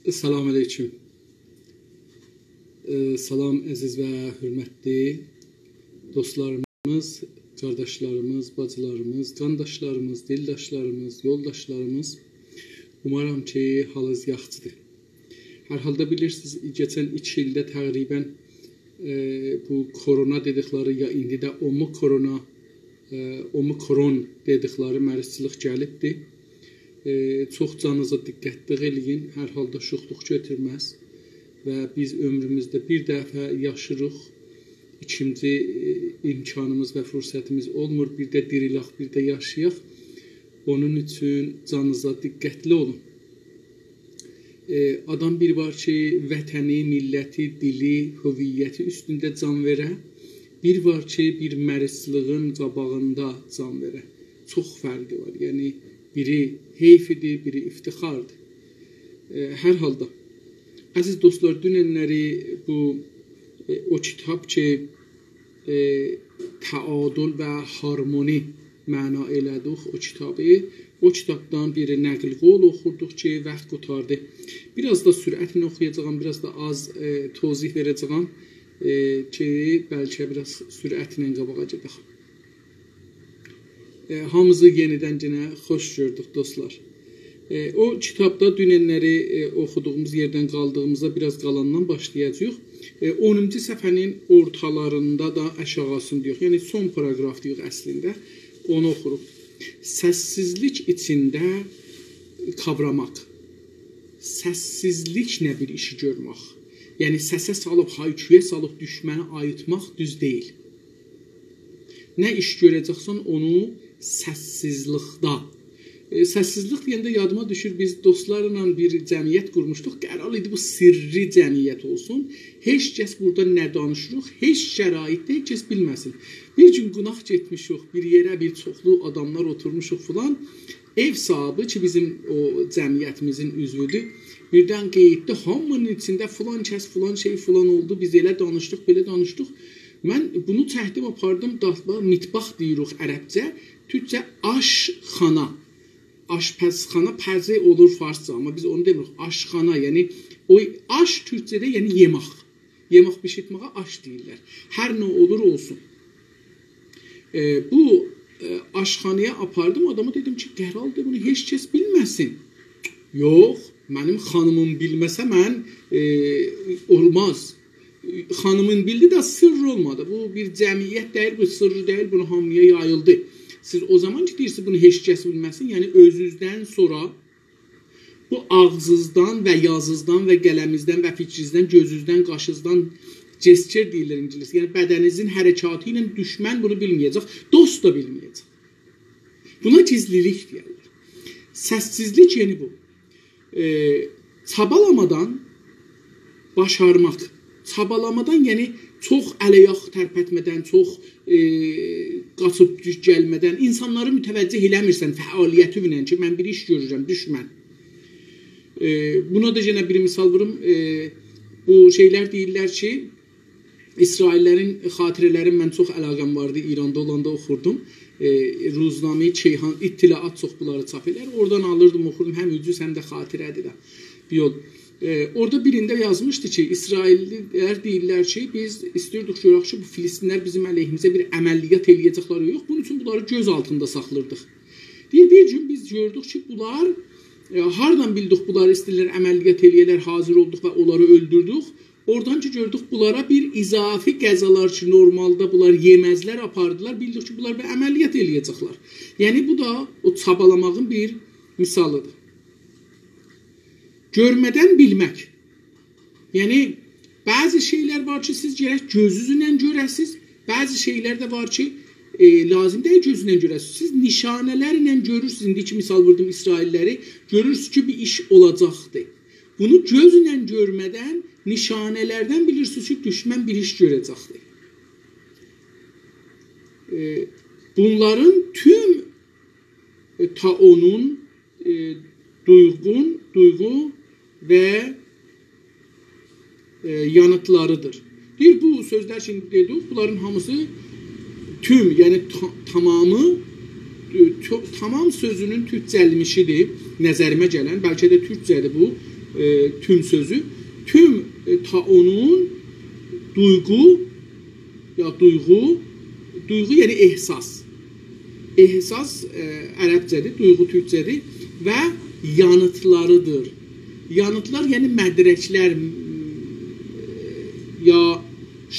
Salam aleyküm. Salam əziz və hörmətli dostlarımız, qardaşlarımız, bacılarımız, qandaşlarımız, dildaşlarımız, yoldaşlarımız. Umarım ki, halınız yaxşıdır. Hər halda bilirsiniz, geçən 2 ildə təqribən bu korona dedikləri ya indi də omikron dedikləri mərizçilik gəlibdir. Çox canınıza diqqətli eləyin, hər halda şuxluq götürməz və biz ömrümüzdə bir dəfə yaşırıq, ikinci imkanımız və fürsətimiz olmur, bir də dirilək, bir də yaşayaq. Onun üçün canınıza diqqətli olun. Adam bir var ki, vətəni, milləti, dili, hüviyyəti üstündə can verə, bir var ki, bir mərizçiliğin qabağında can verə. Çox fərqi var, yəni biri heyfidir, biri iftixardır. Hər halda, əziz dostlar, dünənləri o kitab ki, təadül və harmoni məna elədik o kitabı, o kitabdan bir nəql qol oxurduq ki, vaxt qutardı. Biraz da sürətlə oxuyacağım, biraz da az tozih verəcəyəm ki, bəlkə biraz sürətlə qabağa gedək. Hamımızı yenidən xoş gördük dostlar. O kitabda dünənləri oxuduğumuz yerdən qaldığımızda biraz qalandan başlayacağıq. 10-cu səhifənin ortalarında da aşağısını deyirik. Yəni son paraqraf deyirik əslində. Onu oxuruq. Səssizlik içində kavramaq. Səssizliklə bir işi görmək. Yəni səsə salıb, hayküyə salıb düşməni ayıtmaq düz deyil. Nə iş görəcəksən onu səssizlikdə. Səssizlik deyəndə yadıma düşür, biz dostlarla bir cəmiyyət qurmuşduq. Qərar idi bu sirri cəmiyyət olsun. Heç kəs burada nə danışırıq, heç şəraitdə heç kəs bilməsin. Bir gün qonaq getmişik, bir yerə bir çoxlu adamlar oturmuşuq filan. Ev sahibi ki, bizim o cəmiyyətimizin üzvüdür. Birdən qeyddə hamının içində filan kəs, filan şey filan oldu. Biz elə danışdıq, belə danışdıq. Mən bunu çəkdim, apardım, mitbax deyirik ərəbcə, türkcə aşxana. Aşpəzxana pərzə olur farsca, amma biz onu demirik. Aşxana, yəni o aş türkcədə yəni yemək. Yemək bişirtməyə aş deyirlər. Hər nə olur olsun. Bu aşxanaya apardım, adama dedim ki, qəraldır, bunu heç kəs bilməsin. Yox, mənim xanımım bilməsə mən olmaz. Xanımın bildi də sırr olmadı. Bu bir cəmiyyət deyil, bu sırrı deyil, bunu hamıya yayıldı. Siz o zaman ki, deyirsiniz, bunu heç kəs bilməsin, yəni özünüzdən sonra bu ağzınızdan və yazınızdan və qələminizdən və fikrinizdən, gözünüzdən, qaşınızdan gestur deyirlər ingilis. Yəni bədəninizin hərəkatı ilə düşmən bunu bilməyəcək, dost da bilməyəcək. Buna gizlilik deyirlər. Səssizlik yəni bu. Çabalamadan başarmaq. Çabalamadan yəni çox əleyaq tərpətmədən, çox qaçıb gəlmədən, insanları mütəvəccih eləmirsən fəaliyyəti ilə ki, mən bir iş görürəm, düşmən. Buna da yenə bir misal vurum. Bu şeylər deyirlər ki, İsraillərin xatirələrin mən çox əlaqəm vardı, İranda olanda oxurdum. Ruzname-i Keyhan, İttilaat çox bunları çap elər. Oradan alırdım, oxurdum, həm ücüz, həm də xatirədir də. Bir yol. Orada birində yazmışdı ki, İsraillilər deyirlər ki, biz istəyirdik görək ki, bu Filistinlər bizim əleyhimizə bir əməliyyat eləyəcəkləri yox. Bunun üçün bunları göz altında saxlırdıq. Bir gün biz gördük ki, bunlar, hardan bildik bunları istəyirlər əməliyyat eləyələr, hazır olduq və onları öldürdük. Oradan ki, gördük bunlara bir izafi qəzalar ki, normalda bunlar yeməzlər apardılar, bildik ki, bunlar bir əməliyyat eləyəcəklər. Yəni, bu da o çabalamağın bir misalıdır. Görmədən bilmək. Yəni, bəzi şeylər var ki, siz gərək gözünüzlə görəsiz, bəzi şeylər də var ki, lazım deyil gözünlə görəsiz. Siz nişanələrlə görürsünüz, indiki misal vurdum İsrailləri, görürsünüz ki, bir iş olacaqdır. Bunu gözünlə görmədən, nişanələrdən bilirsiniz ki, düşmən bir iş görəcəkdir. Bunların tüm taonun duyğu və yanıtlarıdır. Deyir, bu sözlər şimdi dedik, bunların hamısı tüm, yəni tamamı, tamam sözünün türkcəlmişidir, nəzərimə gələn, bəlkə də türkcədir bu. tüm sözü. Tüm taonun duyğu yəni ehsas. Ehsas ərəbcədir, duyğu türkcədir və yanıtlarıdır. Yanıtlar yəni mədrəklər ya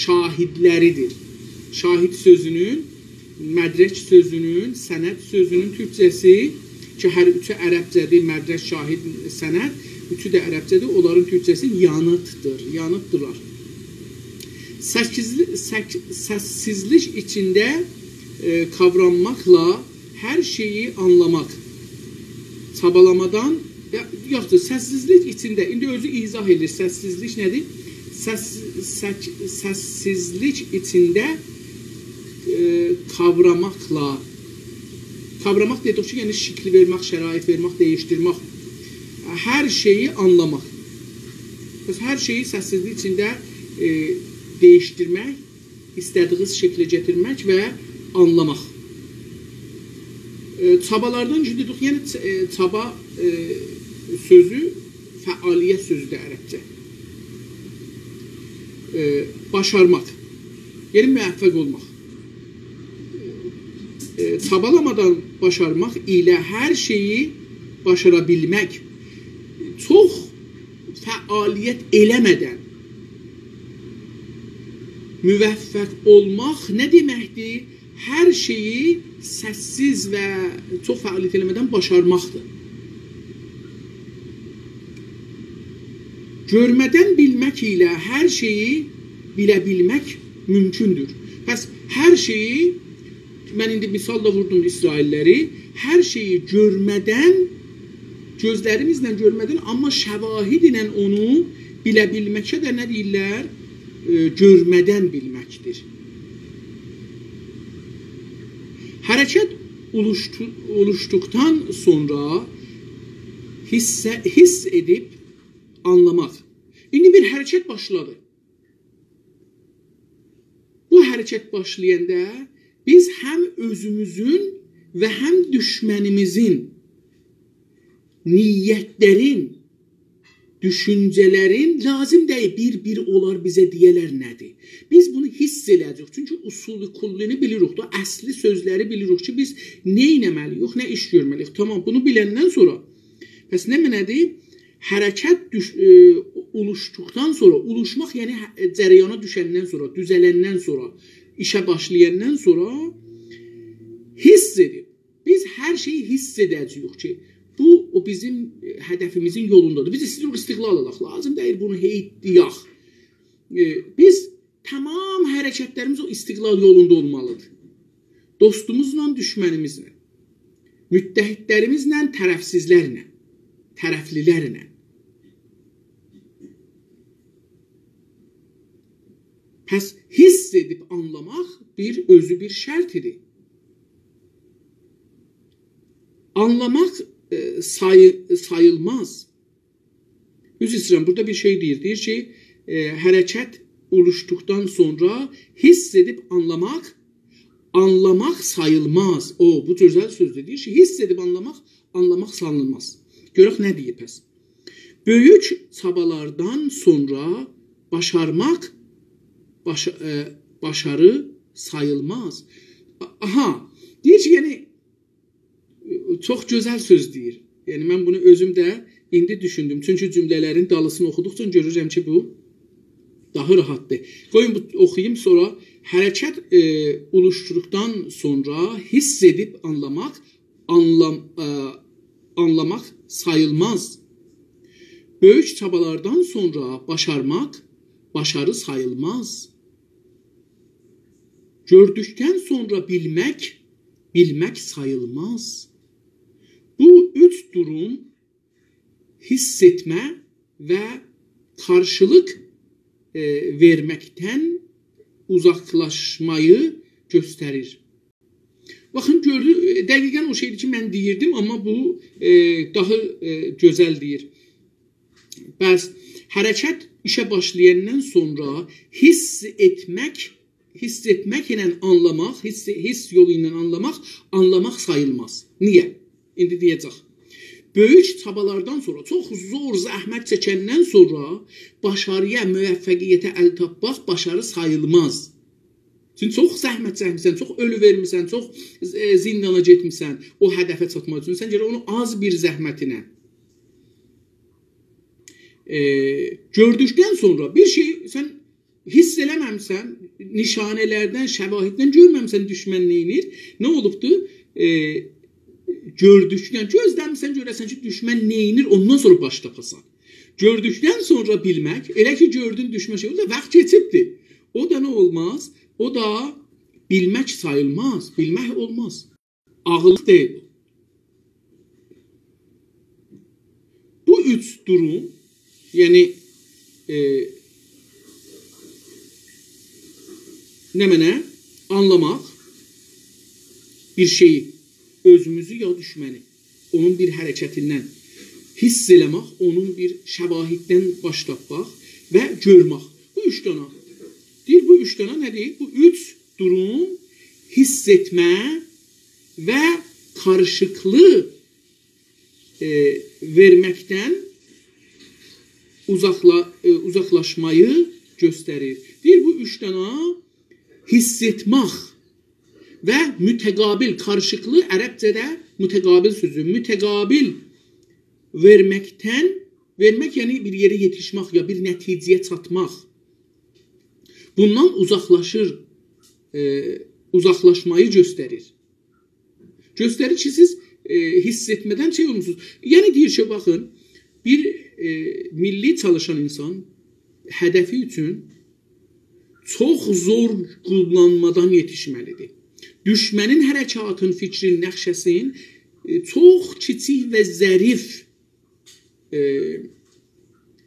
şahidləridir. Şahid sözünün, mədrək sözünün, sənəd sözünün türkcəsi ki, hər üçü ərəbcədir, mədrək, şahid, sənəd, üçü də ərəbcədir, onların türkcəsi yanıtdır, yanıtdırlar. Səssizlik içində kavranmaqla hər şeyi anlamaq, çabalamadan, yoxdur, səssizlik içində, indi özü izah edir, səssizlik nədir? Səssizlik içində kavramaqla, kavramaq dedik ki, yəni şəkil vermək, şərait vermək, dəyişdirmək, hər şeyi anlamaq. Hər şeyi səssizlik içində dəyişdirmək, istədiyiniz şəklə gətirmək və anlamaq. Çabalardan dedik, yəni çaba sözü fəaliyyət sözüdür ərəbcə. Başarmaq, yəni müvəffəq olmaq. Çabalamadan başarmaq ilə hər şeyi başara bilmək, çox fəaliyyət eləmədən müvəffəq olmaq nə deməkdir? Hər şeyi səssiz və çox fəaliyyət eləmədən başarmaqdır. Görmədən bilmək ilə hər şeyi bilə bilmək mümkündür. Bəs hər şeyi, mən indi misalla vurdum İsrailləri, hər şeyi görmədən, gözlərimizlə görmədən, amma şəvahid ilə onu bilə bilməkə də nə deyirlər? Görmədən bilməkdir. Hərəkət oluşduqdan sonra hiss edib anlamaq. İndi bir hərəkət başladı. Bu hərəkət başlayanda biz həm özümüzün və həm düşmənimizin niyyətlərin, düşüncələrin lazım deyil, bir-bir olar bizə deyələr nədir? Biz bunu hiss eləyəcək. Çünki usulü kullini bilirik da, əsli sözləri bilirik ki, biz nə etməliyik, nə iş görməliyik. Tamam, bunu biləndən sonra, bəs nə nədir? Hərəkət oluşduqdan sonra, oluşmaq yəni cərəyana düşəndən sonra, düzələndən sonra, işə başlayandan sonra hiss edib. Biz hər şeyi hiss edəcəyik ki, bu o bizim hədəfimizin yolundadır. Biz istəyirik istiqlal alaq. Lazım deyil bunu deyək. Biz tamam hərəkətlərimiz o istiqlal yolunda olmalıdır. Dostumuzla, düşmənimizlə, müttəhidlərimizlə, tərəfsizlərlə, tərəflilərlə. Pəs hiss edib anlamaq özü bir şərtidir. Anlamaq sayılmaz. Üzr istəyirəm, burada bir şey deyir. Deyir ki, hərəkət oluşduqdan sonra hiss edib anlamaq sayılmaz. Bu gözəl sözdür. Deyir ki, hiss edib anlamaq sayılmaz. Görək nə deyir pəs. Böyük çabalardan sonra başarmaq başarı sayılmaz. Aha, deyir ki, yəni çox gözəl söz deyir. Yəni mən bunu özüm də indi düşündüm. Çünki cümlələrin dalısını oxuduqca görürəm ki, bu daha rahatdır. Qoyun oxuyayım, sonra hərəkət oluşduqdan sonra hiss edib anlamaq sayılmaz. Böyük çabalardan sonra başarmaq başarı sayılmaz. Gördükdən sonra bilmək sayılmaz. Bu üç durum hiss etmə və qarşılıq verməkdən uzaqlaşmayı göstərir. Baxın, dəqiqən o şeydir ki, mən deyirdim, amma bu daha gözəl deyir. Bəs hərəkət işə başlayandan sonra hiss etmək ilə anlamaq, hiss yolu ilə anlamaq sayılmaz. Niyə? İndi deyəcək. böyük çabalardan sonra, çox zor zəhmət çəkəndən sonra başarıya, müvəffəqiyyətə əl tapmaq başarı sayılmaz. Çünki çox zəhmət çəkmisən, çox ölü vermisən, çox zindana getmisən o hədəfə çatmaq üçün. Sən görə onu az bir zəhmətinə gördükdən sonra bir şey sən hiss eləməmsən, nişanələrdən, şəvahiddən görməmsən düşmən neyinir. Nə olubdur? Gördükdən, gözləmirsən görəsən ki, düşmən neyinir, ondan sonra baş tapasan. Gördükdən sonra bilmək, elə ki gördün düşmən şey, o da vaxt keçibdir. O da nə olmaz? O da bilmək sayılmaz, bilmək olmaz. Ağıllıq deyil. Bu üç durum, yəni nə mənə? Anlamaq bir şeyi, özümüzü ya düşməni, onun bir hərəkətindən hiss eləmək, onun bir şəvahiddən baş tapmaq və görmək. Bu üç dana. Deyir, bu üç dana nə deyir? Bu üç durum hiss etmə və karışıqlı verməkdən uzaqlaşmayı göstərir. Deyir, bu üç dana hiss etmək və mütəqabil, karışıqlı ərəbcədə mütəqabil sözü, mütəqabil verməkdən, vermək yəni bir yerə yetişmək ya bir nəticəyə çatmaq. Bundan uzaqlaşmayı göstərir. Göstərir ki, siz hiss etmədən şey olmuşsunuz. Yəni deyir ki, baxın, bir milli çalışan insan hədəfi üçün çox zor qullanmadan yetişməlidir. Düşmənin hərəkatın, fikrin, nəqşəsin çox kiçik və zərif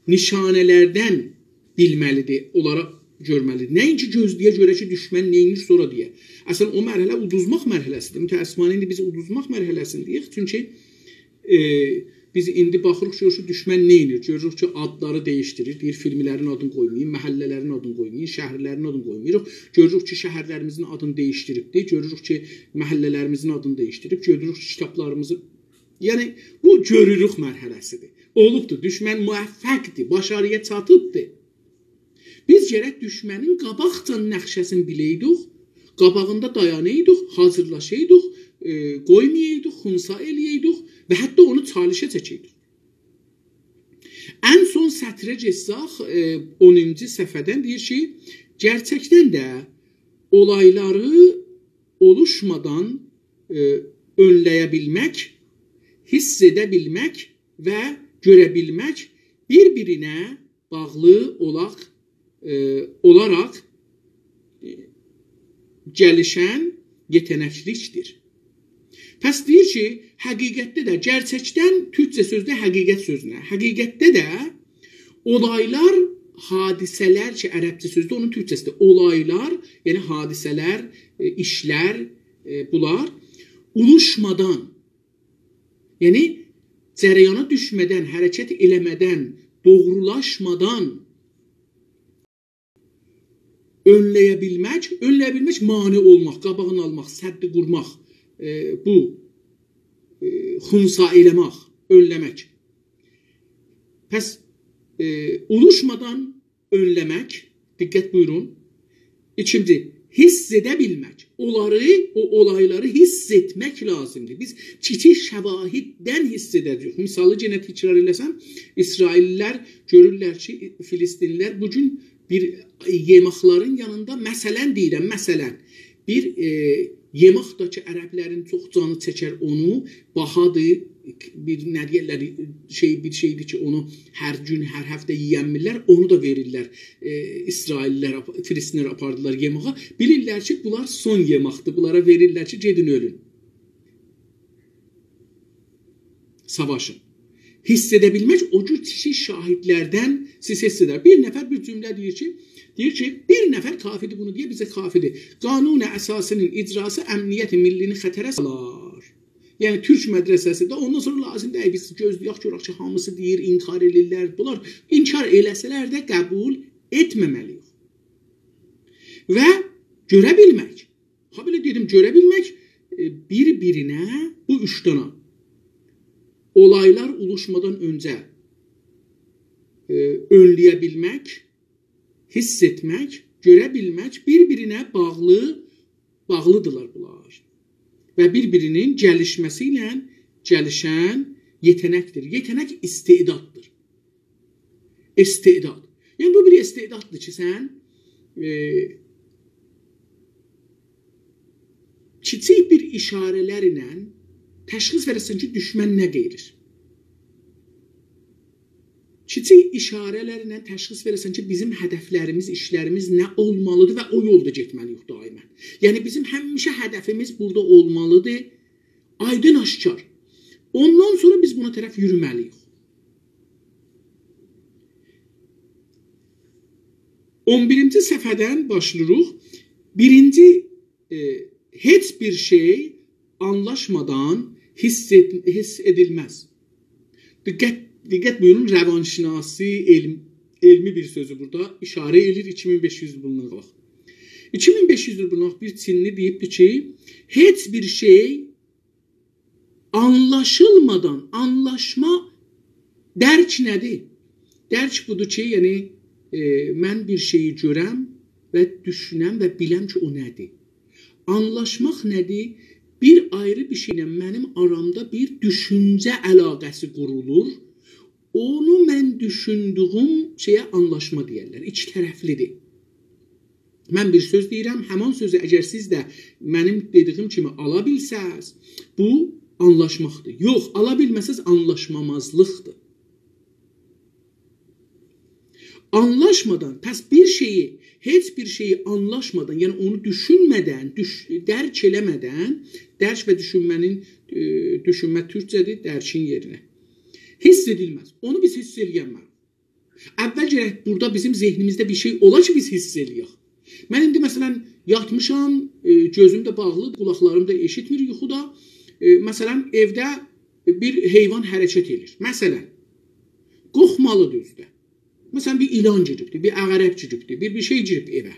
nişanələrdən bilməlidir, onlara görməlidir. Nəinki gözləyə görə ki, düşmən neyinir sonra deyə. Əslən, o mərhələ uduzmaq mərhələsidir. Mütəəssifانə indi biz uduzmaq mərhələsindəyik. Çünki biz indi baxırıq ki, düşmən neyinir? Görürük ki, adları dəyişdirir. Deyir, filmlərin adını qoymayın, məhəllələrin adını qoymayın, şəhərlərin adını qoymayırıq. Görürük ki, şəhərlərimizin adını dəyişdiribdir. Görürük ki, məhəllələrimizin adını dəyişdirib. Görürük ki, kitablarımızı... Yəni, bu görürük mərhələsidir. Olubdur, düşmən müvəffəqdir, başarıya çatıbdır. Biz gərək düşmənin qabaqcan nəqşəsini biləydik, qabağında dayanaydık, hazırlaşaydık, qoymayaydık, xunsa eləyəydik və hətta onu çalışa çəkəydik. Ən son sətrə geçsək, 10-cu səhifədən deyir ki, gerçəkdən də olayları oluşmadan önləyə bilmək, hiss edə bilmək və görə bilmək bir-birinə bağlı olaraq gəlişən yetenəklikdir. Pəs deyir ki, həqiqətdə də, gerçəkdən türkcə sözdə həqiqət sözünə, həqiqətdə də olaylar, hadisələr ki, ərəbcə sözdə, onun türkcəsi də olaylar, yəni hadisələr, işlər, bunlar uluşmadan, yəni cərəyana düşmədən, hərəkət eləmədən, doğrulaşmadan önləyə bilmək mane olmaq, qabağını almaq, səddi qurmaq, bu xunsa eləmək, önləmək. Pəs uluşmadan önləmək, diqqət buyurun. İkinci, hiss edə bilmək. O olayları hiss etmək lazımdır. Biz kiçik şəvahiddən hiss edəcəyik. Misalı yenə təkrar eləsəm, İsraillilər görürlər ki, Filistinlilər bugün bir yeməklərin yanında, məsələn deyirəm, məsələn, bir yemək da ki, ərəblərin çox canı çəkər onu, bahadır, bir nə deyirlər, bir şeydir ki, onu hər gün, hər həftə yiyənmirlər, onu da verirlər. İsraillilər, Filistinlər apardılar yeməğa. Bilirlər ki, bunlar son yeməkdir, bunlara verirlər ki, gedin ölün. Savaşın. Hiss edə bilmək, o cür kiçik şahidlərdən siz hiss edər. Bir nəfər bir cümlə deyir ki, bir nəfər kafidir, bunu deyə bizə kafidir. Qanun əsasının icrası əmniyyət millini xətərə salar. Yəni, türk mədrəsəsi də ondan sonra lazım deyil. Biz gözləyək, görək ki, hamısı deyir, inkar edirlər. Bunlar inkar eləsələr də qəbul etməməliyik. Və görə bilmək. Ha belə dedim, görə bilmək bir-birinə bu üç dana. olaylar oluşmadan öncə önləyə bilmək, hiss etmək, görə bilmək bir-birinə bağlıdırlar bunlar. Və bir-birinin gəlişməsi ilə gəlişən yetenəkdir. Yetenek istedaddır. İstedad. Yəni bu bir istedaddır ki, sən kiçik bir işarələr ilə təşxis verəsən ki, düşmən nə deyir? Kiçik işarələrlə təşxis verəsən ki, bizim hədəflərimiz, işlərimiz nə olmalıdır və o yolda getməliyik daimən. Yəni bizim həmişə hədəfimiz burada olmalıdır, aydın aşkar. Ondan sonra biz buna tərəf yürüməliyik. 11-ci səhifədən başlayırıq. Birinci, heç bir şey anlaşmadan hiss edilməz. Diqqət buyurun, rəvanşinasi elmi bir sözü burada işarə edir 2500 yılına qalaq. 2500 yılına bir Çinli deyibdir ki, heç bir şey anlaşılmadan, anlaşma dərk nədir? Dərk budur ki, yəni mən bir şeyi görəm və düşünəm və biləm ki, o nədir? Anlaşmaq nədir? Bir ayrı bir şeylə mənim aramda bir düşüncə əlaqəsi qurulur. Onu mən düşündüyüm şeyə anlaşma deyərlər. İki tərəflidir. Mən bir söz deyirəm, həman sözü əgər siz də mənim dediyim kimi ala bilsəz, bu anlaşmaqdır. Yox, ala bilməsəz anlaşmamazlıqdır. Anlaşmadan, pəs bir şeyi, heç bir şeyi anlaşmadan, yəni onu düşünmədən, dərk eləmədən, dərk və düşünmə türkcədir, dərkin yerinə. Hiss edilməz. Onu biz hiss eləyənməyik. Əvvəl gərək burada bizim zehnimizdə bir şey ola ki, biz hiss eləyək. Mən indi məsələn yatmışam, gözüm də bağlı, qulaqlarım da eşitmir yuxuda. Məsələn, evdə bir heyvan hərəkət edir. Məsələn, qorxmalıdır özdə. Məsələn, bir ilan giribdir, bir əqərəb giribdir, bir şey girib evə.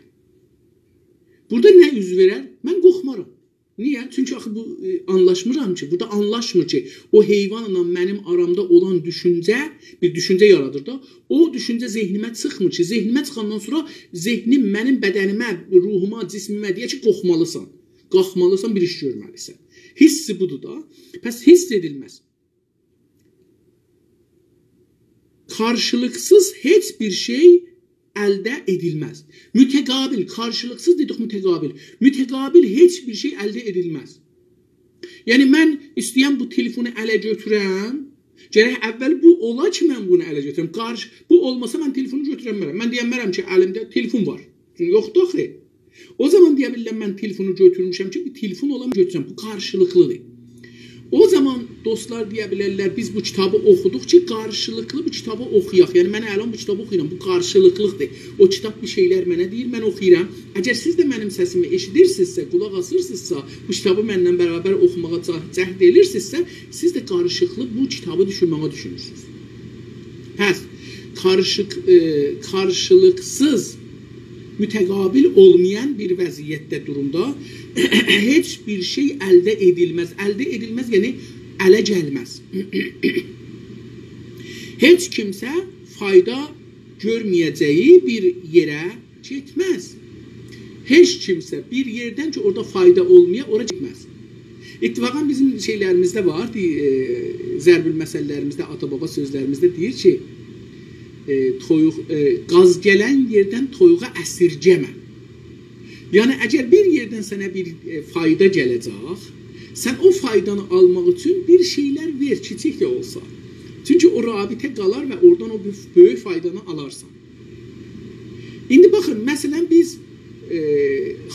Burada nə üz verər? Mən qorxmaram. Niyə? Çünki axı bu anlaşmıram ki, burada anlaşmır ki, o heyvanla mənim aramda olan düşüncə, bir düşüncə yaradır da, o düşüncə zehnimə çıxmır ki, zehnimə çıxandan sonra zehnim mənim bədənimə, ruhuma, cismimə deyə ki, qorxmalısan, qalxmalısan, bir iş görməlisən. Hissi budur da, pəs hiss edilməz. Karşılıksız heç bir şey əldə edilməz. Müteqabil, karşılıksız dedik müteqabil. Müteqabil heç bir şey əldə edilməz. Yəni mən istəyəm bu telefonu ələ götürəm, gərək əvvəl bu ola ki, mən bunu ələ götürəm. Bu olmasa mən telefonu götürəmərəm. Mən deyəmərəm ki, əlimdə telefon var. Yoxdur axı. O zaman deyə bilirəm mən telefonu götürmüşəm ki, bir telefon olam götürəm. Bu qarşılıqlıdır. O zaman dostlar deyə bilərlər, biz bu kitabı oxuduq ki, qarşılıqlı bu kitabı oxuyaq. Yəni mən əlan bu kitabı oxuyuram, bu qarşılıqlıqdır. O kitab bir şeylər mənə deyir, mən oxuyuram. Əgər siz də mənim səsimi eşidirsinizsə, qulaq asırsınızsa, bu kitabı mənlə bərabər oxumağa cəhd edirsinizsə, siz də qarşılıqlı bu kitabı düşünməyə düşünürsünüz. Pəs, karşılıksız, müteqabil olmayan bir vəziyyətdə durumda heç bir şey əldə edilməz. Əldə edilməz, yəni ələ gəlməz. Heç kimsə fayda görməyəcəyi bir yerə getməz. Heç kimsə bir yerdən ki, orada fayda olmaya, ora getməz. İttifaqən bizim şeylərimizdə var, zərbül məsələlərimizdə, ata-baba sözlərimizdə deyir ki, qaz gələn yerdən toyuğa əsirgəmə. Yəni, əgər bir yerdən sənə bir fayda gələcək, sən o faydanı almaq üçün bir şeylər ver, kiçik də olsa. Çünki o rabitə qalar və oradan o böyük faydanı alarsan. İndi baxın, məsələn, biz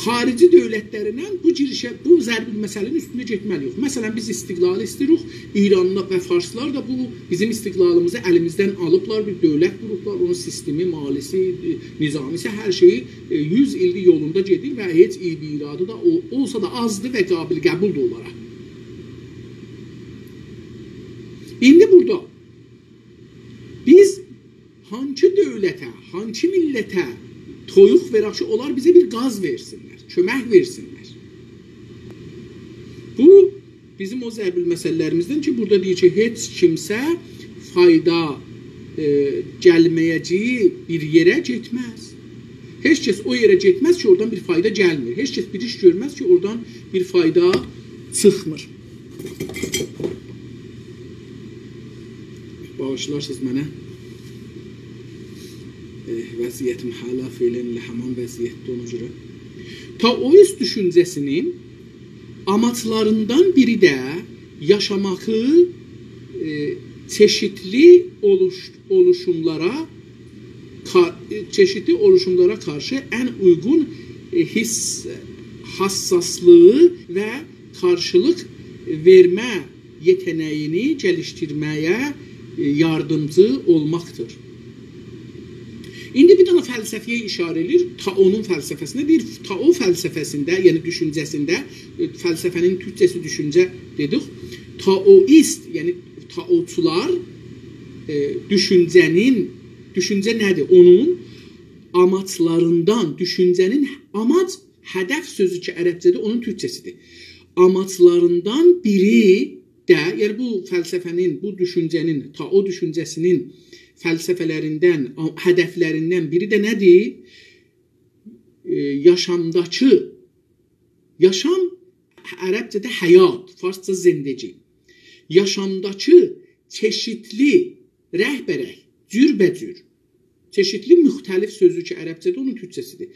xarici dövlətlərindən bu girişə, bu zərbil məsələnin üstündə getməliyik. Məsələn, biz istiqlalı istəyirik, İranlı və Farslar da bu bizim istiqlalımızı əlimizdən alıblar, bir dövlət qurublar, onun sistemi, malisi, nizamisi, hər şeyi 100 illik yolunda gedir və heç iyi bir iradı da olsa da azdır və qabil qəbuldur onlara. İndi burada biz hangi dövlətə, hangi millətə toyuq verək ki, onlar bizə bir qaz versinlər, kömək versinlər. Bu bizim o zərbil məsələlərimizdən ki, burada deyir ki, heç kimsə fayda gəlməyəcəyi bir yerə getməz. Heç kəs o yerə getməz ki, oradan bir fayda gəlmir. Heç kəs bir iş görməz ki, oradan bir fayda çıxmır. Bağışlarsınız mənə. Vəziyyətim hala feilənlə həman vəziyyətdə ona görə. Taoist düşüncəsinin amaçlarından biri də yaşamağı çeşitli oluşumlara karşı ən uyğun hassaslığı və qarşılıq vermə yetenəyini gəlişdirməyə yardımcı olmaqdır. İndi bir dənə fəlsəfiyə işarə edir. Tao'nun fəlsəfəsinə deyir. Tao fəlsəfəsində, yəni düşüncəsində, fəlsəfənin türkçəsi düşüncə dedik. Taoist, yəni taoçular düşüncə nədir? Onun amaçlarından, düşüncənin amac, hədəf sözü ki, ərəbcədə onun türkçəsidir. Amaçlarından biri də, yəni bu fəlsəfənin, bu düşüncənin, Tao düşüncəsinin fəlsəfələrindən, hədəflərindən biri də nədir? Yaşamdakı, yaşam ərəbcədə həyat, farsça zindəci. Yaşamdakı çeşitli rəhbərək, cürbəcür, çeşitli müxtəlif sözü ki, ərəbcədə onun türkçəsidir.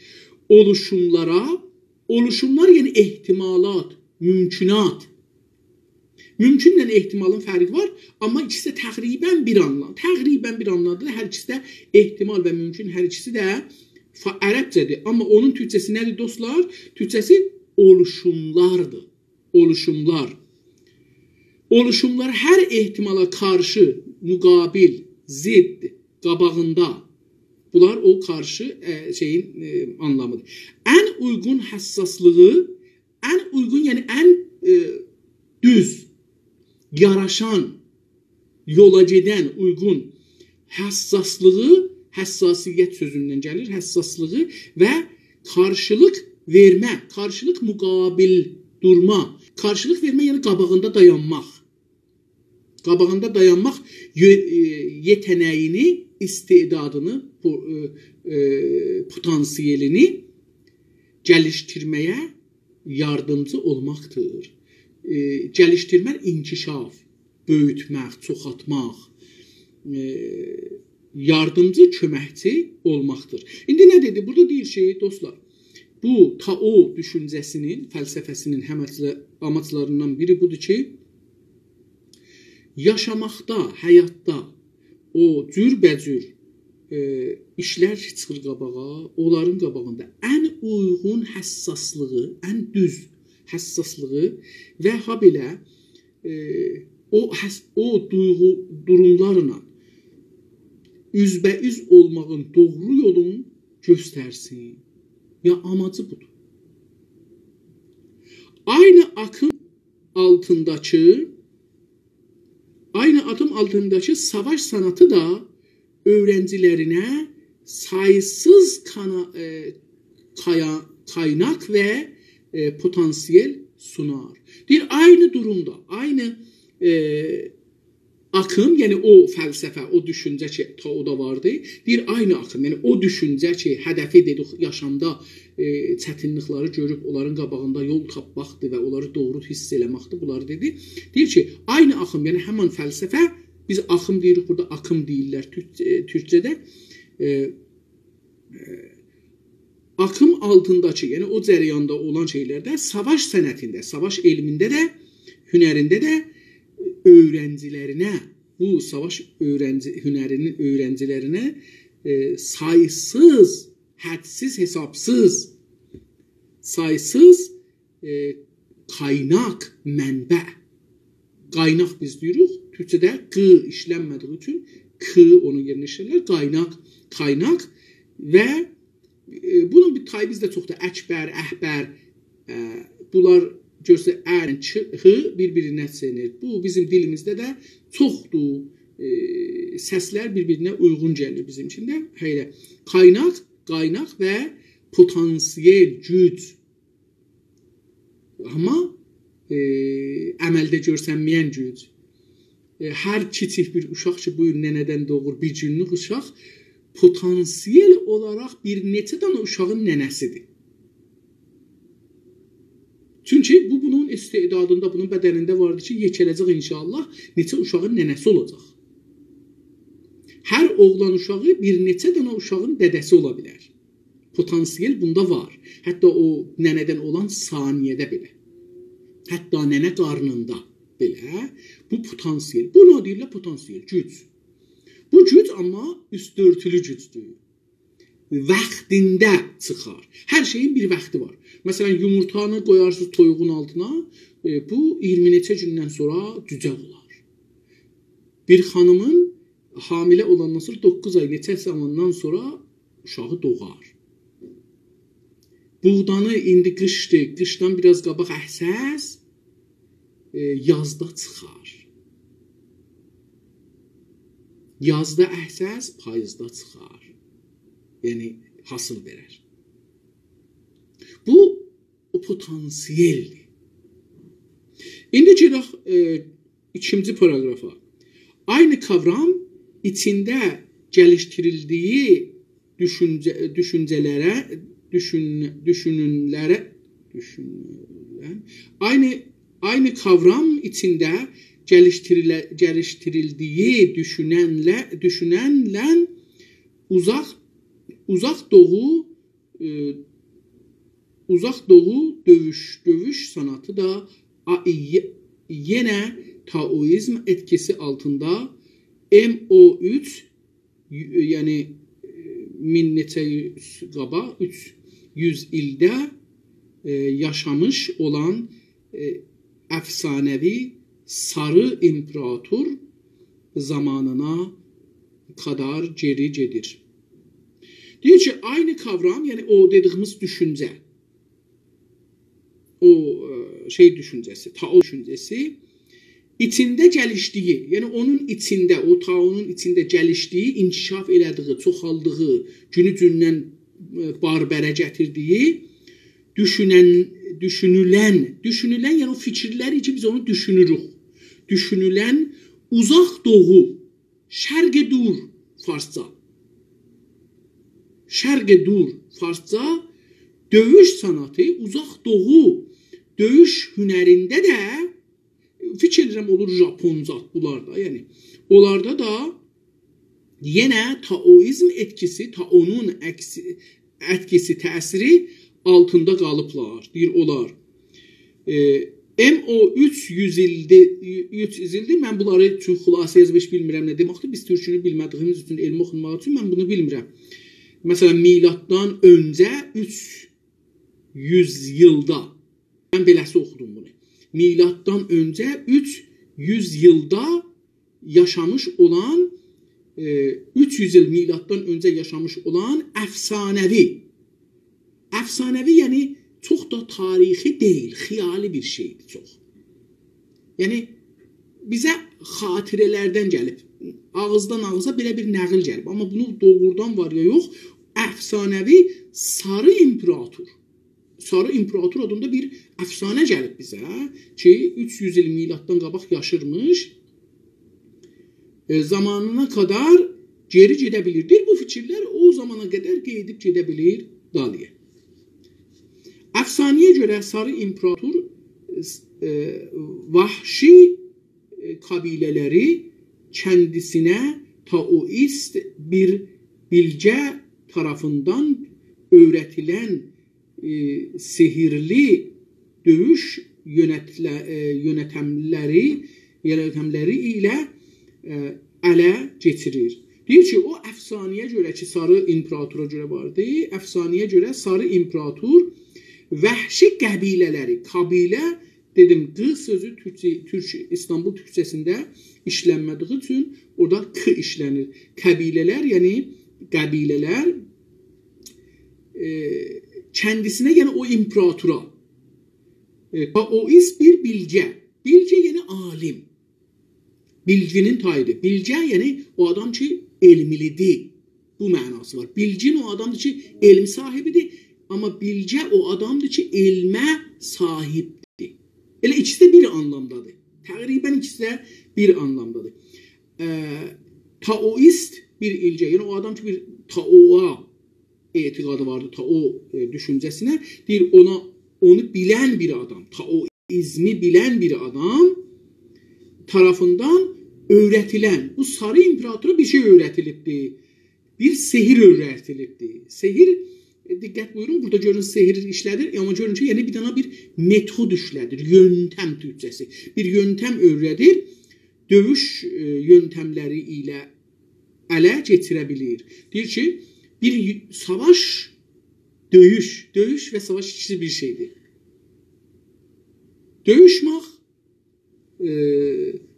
Oluşumlar yəni ehtimalat, mümkünat. Mümkünlə ehtimalın fərqi var, amma ikisi də təqribən bir anladır. Hər ikisi də ehtimal və mümkün, hər ikisi də ərəbcədir. Amma onun türkçəsi nədir dostlar? Türkçəsi oluşumlardır. Oluşumlar. Oluşumlar hər ehtimala qarşı, müqabil, zidd, qabağında. Bunlar o qarşı şeyin anlamıdır. Ən uyğun həssaslığı, ən uyğun, yəni ən düz, yaraşan, yola gedən, uyğun həssasiyyət sözündən gəlir, həssaslığı və qarşılıq vermə, qarşılıq müqabil durma, qarşılıq vermə yəni qabağında dayanmaq. Qabağında dayanmaq yetenəyini, istedadını, potansiyelini gəlişdirməyə yardımcı olmaqdır. Gəlişdirmək, inkişaf, böyütmək, çoxaltmaq, yardımcı, köməkçi olmaqdır. İndi nə dedi? Burada deyir ki, dostlar, bu Tao düşüncəsinin, fəlsəfəsinin amaçlarından biri budur ki, yaşamaqda, həyatda o cürbəcür işlər çıxır qabağa, onların qabağında ən uyğun həssaslığı, ən düz həssaslığı və habelə o duyğu durumlarla üzbəüz olmağın doğru yolunu göstərsin. Ya amacı budur. Aynı akım altındakı savaş sanatı da öğrencilərinə sayısız kaynak və potansiyel sunar. Deyir, aynı durumda, aynı akım, yəni o fəlsəfə, o düşüncə ki, Tao'da vardı, deyir, aynı akım, yəni o düşüncə ki, hədəfi dedik, yaşamda çətinlikləri görüb, onların qabağında yol tapmaqdır və onları doğru hiss eləməkdir, bunları dedi. Deyir ki, aynı akım, yəni həman fəlsəfə, biz akım deyirik, burada akım deyirlər türkçədə, akım altındakı, yəni o cərəyanda olan şeylərdə, savaş sənətində, savaş elmində də, hünərində də öğrencilərinə, bu savaş hünərinin öğrencilərinə sayısız, hədsiz, hesabsız, sayısız kaynak, mənbə. Qaynaq biz deyirik, türkçədə q işlənmədiyi üçün k onu yerinə işləyirlər, qaynaq və bunun bir tayı bizdə çoxdur, əkbər, əhbər, bunlar görsə ən h bir-birinə çenir. Bu bizim dilimizdə də çoxdur, səslər bir-birinə uyğun gəlir bizim üçün də. Hələ qaynaq və potansiyel güc. Amma əməldə görsənməyən güc. Hər kiçik bir uşaq ki, bu il nənədən doğur, bir günlük uşaq potansiyel olaraq bir neçə dənə uşağın nənəsidir. Çünki bu bunun istedadında, bunun bədənində vardır ki, yekələcək inşallah neçə uşağın nənəsi olacaq. Hər oğlan uşağı bir neçə dənə uşağın dədəsi ola bilər. Potansiyel bunda var. Hətta o nənədən olan saniyədə belə. Hətta nənə qarnında belə bu potansiyel. Bu nə deyirlər? Potansiyel, güc. Bu güc amma üstörtülü gücdür. Vaxtində çıxar. Hər şeyin bir vaxtı var. Məsələn, yumurtanı qoyarsınız toyuğun altına, bu 20 neçə gündən sonra cücə olar. Bir xanımın hamilə olandan sonra 9 ay neçə zamandan sonra uşağı doğar. Buğdanı indi qışdır, qışdan biraz qabaq əhsəs, yazda çıxar. Yazda əhsəs, payızda çıxar. Yəni, hasıl verər. Bu, o potansiyeldir. İndi gedək ikinci paragrafa. Aynı kavram içində gəlişdirildiyi aynı kavram içində gəlişdirildiyi düşünənlə uzaq doğu dövüş sanatı da yenə taoizm etkisi altında MO3 yəni min neçə qaba 300 ildə yaşamış olan əfsanəvi sarı imperator zamanına kadar geri gedir. Deyir ki, aynı kavram, yəni o dediyimiz düşüncə, o düşüncəsi, Tao düşüncəsi içində gəlişdiyi, yəni onun içində, o Tao'nun içində gəlişdiyi, inkişaf elədiyi, çoxaldığı, günü-gündən barbərə gətirdiyi düşünülən, yəni o fikirləri ki, biz onu düşünürük. Düşünülən uzaq doğu, şərq-i dur farsça. Şərq-i dur farsça dövüş sanatı, uzaq doğu dövüş hünərində də fikirlərim olur Japonca bunlar da, yəni onlarda da yenə Taoizm etkisi, Tao'nun etkisi, təsiri altında qalıblar, deyir olar. MO3 100 ildir, mən bunları üçün xülasə yazmış bilmirəm nə deməkdir, biz türkünü bilmədiyimiz üçün, elmi oxunmaq üçün mən bunu bilmirəm. Məsələn, miladdan öncə 300 yılda, mən beləsi oxudum bunu. Miladdan öncə 300 yılda yaşamış olan 300 il miladdan öncə yaşamış olan əfsanəvi yəni çox da tarixi deyil, xiyali bir şeydir çox. Yəni bizə xatirələrdən gəlib, ağızdan ağıza belə bir nəqil gəlib, amma bunu doğrudan var ya yox, əfsanəvi sarı imperator. Sarı imperator adında bir əfsanə gəlib bizə ki, 300 il miladdan qabaq yaşırmış, zamanına kadar geri gedə bilirdir. Bu fikirlər o zamana qədər gedib gedə bilir dalıya. Əfsanəyə görə sarı imperator vahşi kabilələri kendisinə taoist bir bilgə tarafından öğretilen sihirli dövüş yöntemləri ilə ələ getirir. Deyir ki, o əfsanəyə görə ki, sarı imperatora görə vardı, əfsanəyə görə sarı imperator vəhşi qəbilələri, kabilə dedim, qı sözü İstanbul türkçəsində işlənmədiyi üçün orada k işlənir. Qəbilələr, yəni qəbilələr kendisine yani o imperatora taoist bir bilge. Bilge yani alim. Bilginin tayıdır. Bilge yani o adam ki elmilidir. Bu mənası var. Bilgin o adamdır ki elm sahibidir. Ama bilge o adamdır ki elmə sahibdir. Elə ikisi də bir anlamdadır. Təqribən ikisi də bir anlamdadır. Taoist bir ilcə, yəni o adam ki bir Taoa etiqadı vardı, Tao düşüncəsinə, deyir onu bilən bir adam, Taoizmi bilən bir adam tarafından öğretilen, bu sarı imparatora bir şey öğretilibdi. Bir sehir öğretilibdi. Sehir, diqqət buyurun, burada görün sehir işlədir, amma görün ki, yəni bir dana bir metod işlədir, yöntəm türkçəsi. Bir yöntəm öyrədir, dövüş yöntəmləri ilə ələ getirə bilir. Deyir ki, bir savaş, döyüş və savaş ikisi bir şeydir. Döyüşmək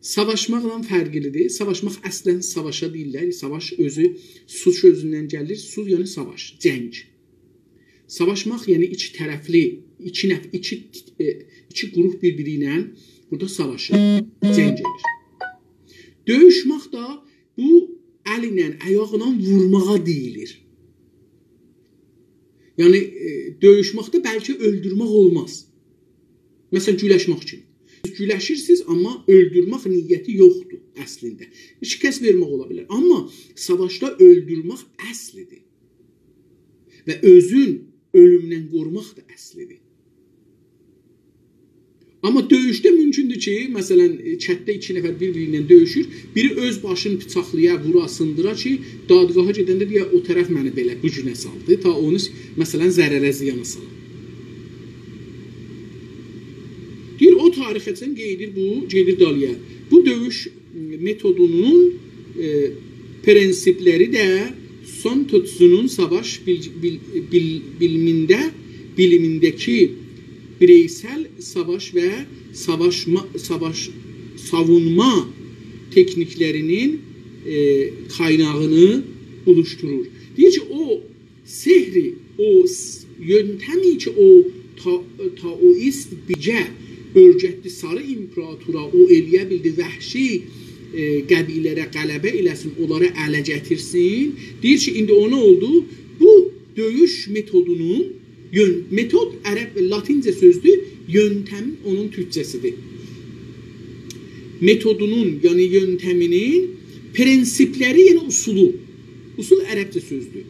savaşmaqla fərqlidir. Savaşmaq əslən savaşa deyirlər. Savaş özü su sözündən gəlir. Su yəni savaş, cəng. Savaşmaq yəni iki tərəfli, iki qrup bir-biri ilə burada savaşır, cəng edir. Döyüşmək da bu əl ilə, ayaqla vurmağa deyilir. Yəni döyüşməkdə bəlkə öldürmək olmaz. Məsələn, güləşmək kimi. Güləşirsiniz, amma öldürmək niyyəti yoxdur əslində. Şikəst vermək ola bilər. Amma savaşda öldürmək əslidir. Və özün ölümdən qorumaq da əslidir. Amma döyüşdə mümkündür ki, məsələn, çətdə iki nəfər bir-birindən döyüşür, biri öz başını bıçaqlıya, vura, sındıra ki, dadgaha gedəndə deyə o tərəf məni belə bu günə saldı, ta onu, məsələn, zərərə ziyana salır. Deyir, o tarixəçən gedir dalıya. Bu dövüş metodunun prensipləri də Sun Tzu'nun savaş bilimindəki bireysel savaş və savunma tekniklərinin kaynağını oluşturur. Deyir ki, o sehri, o yöntəmi ki, o taoist bicə örgətli sarı imperatora o eləyə bildi, vəhşi qəbilərə qələbə eləsin, onlara ələ gətirsin. Deyir ki, indi o nə oldu? Bu döyüş metodunun, metod ərəb və latincə sözdür, yöntəm onun türkçəsidir. Metodunun, yəni yöntəminin prensipləri, yəni usulu. Usul ərəbcə sözdür.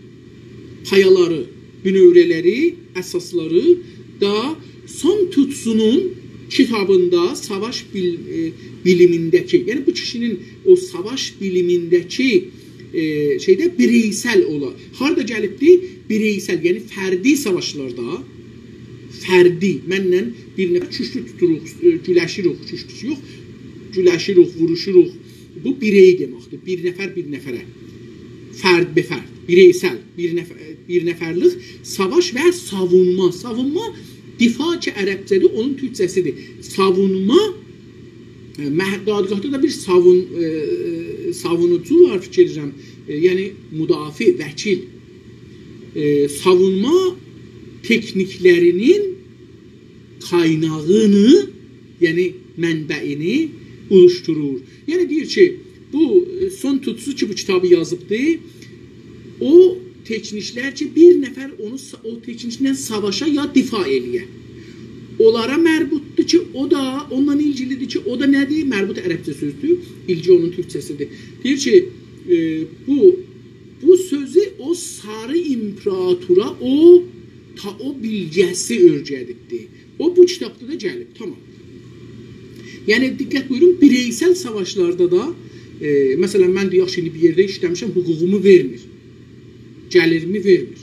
Payaları, bünövrələri, əsasları da Sun Tzu'nun kitabında savaş bilimindəki, yəni bu kişinin o savaş bilimindəki şeydə bireysel ola. Harada gəlibdi? Bireysel, yəni fərdi savaşlarda, fərdi, mənlə bir nəfər çüşlü tuturuq, güləşiruq, çüşlüsü yox, güləşiruq, vuruşuruq. Bu birey deməkdir. Bir nəfər bir nəfərə. Fərd be fərd, bireysel, bir nəfərlik savaş və savunma. Savunma difa ki ərəbcədir, onun türkçəsidir. Savunma, dadgahda da bir savunucu var fikir edirəm. Yəni müdafi, vəkil. Savunma tekniklərinin qaynağını, yəni mənbəini oluşturur. Yəni deyir ki, bu Sun Tzu ki bu kitabı yazıbdı, o tekniklər ki, bir nəfər onu o tekniklə savaşa ya difa eləyə. Onlara mərbutdur ki, o da, ondan ilgilidir ki, o da nədir? Mərbut ərəbcə sözdür, ilgi onun türkçəsidir. Deyir ki, bu sözü o sarı imperatora, o bilgəsi örgədibdir. O bu kitabda da gəlib, tamam. Yəni, diqqət buyurun, bireysel savaşlarda da, məsələn, mən deyək, şimdi bir yerdə işləmişəm, hüququmu vermir. Gəlirimi vermir.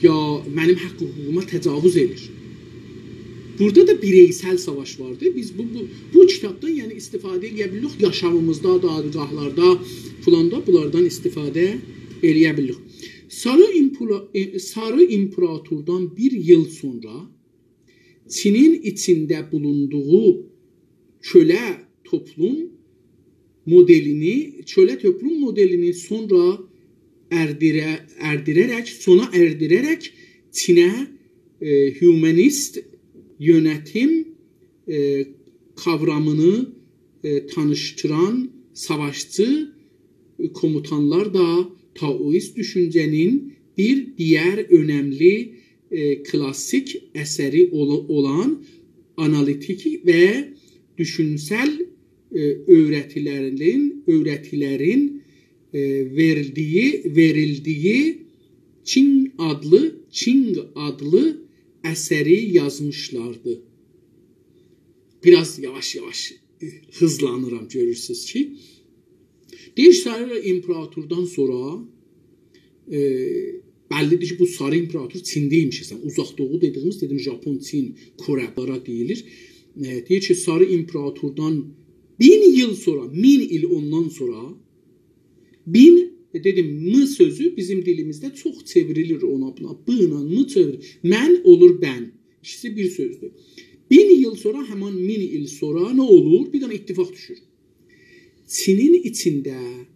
Ya mənim haqq hüququma təcavüz edir. Burada da bireysel savaş vardır. Biz bu kitabdan yəni istifadə edə bilirik. Yaşamımızda, dadgahlarda, fulanda bunlardan istifadə edə bilirik. Sarı imperatordan bir yıl sonra Çinin içində bulunduğu kölə toplum modelini sonra sona erdirərək Çinə humanist yönetim kavramını tanıştıran savaşçı komutanlar da taoist düşüncənin bir diğer önemli klasik əsəri olan analitik və düşünsəl öyrətilərin verildiyi Çing adlı əsəri yazmışlardı. Biraz yavaş-yavaş hızlanıram, görürsünüz ki. Deyir, Sarı İmperatordan sonra bəllidir ki, bu Sarı İmperator Çindəymiş. Uzaq Doğu dediyimiz, dedim, Japon, Çin, Kore'lara deyilir. Deyir ki, Sarı İmperatordan 1000 yıl sonra, 1000 il ondan sonra, 1000 dedim, mı sözü bizim dilimizdə çox çevrilir ona buna. B'la mı çevrilir. Mən olur bən. İkisi bir sözdür. 1000 yıl sonra, həman 1000 il sonra nə olur? Bir dənə ittifaq düşür. Çinin içində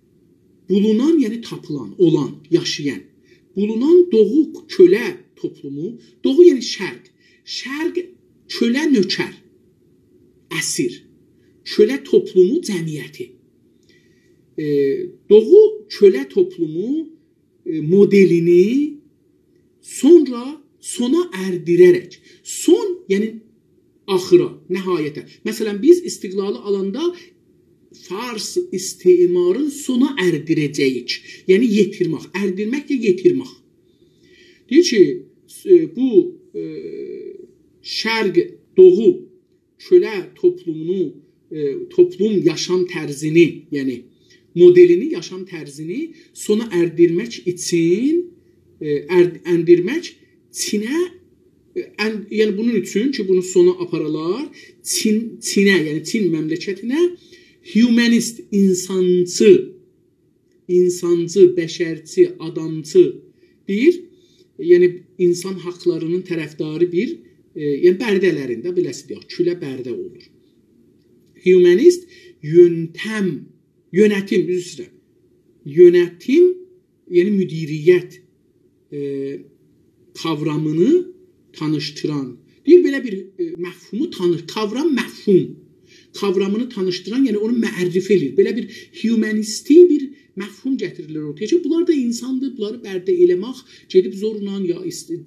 bulunan, yəni tapılan, olan, yaşayan, bulunan Doğu kölə toplumu, Doğu yəni şərq, şərq kölə nökər, əsir, kölə toplumu cəmiyyəti. Doğu kölə toplumu modelini sona erdirərək, yəni axıra, nəhayətə. Məsələn, biz istiqlalı alanda Fars istimarın sona erdirəcəyik. Yəni yetirmək, erdirmək ya yetirmək. Deyir ki, bu şərq, doğu kölə toplumunu, toplum yaşam tərzini, yəni modelini, yaşam tərzini sona erdirmək üçün, Çinə, yəni bunun üçün ki, bunu sona aparalar, Çinə, yəni Çin məmləkətinə humanist, insancı, bəşərçi, adamçı bir, yəni insan haqlarının tərəfdarı bir, yəni bərdələrində, beləsi deyək, külə bərdə olur. Humanist yönetim, yəni müdiriyyət kavramını tanıştıran, deyir, belə bir məfhumu kavramını tanıştıran, yəni onu məərrif edir. Belə bir humanisti bir məfhum gətirilir ortaya ki, bunlar da insandır, bunları bərdə eləmək, gedib zorla ya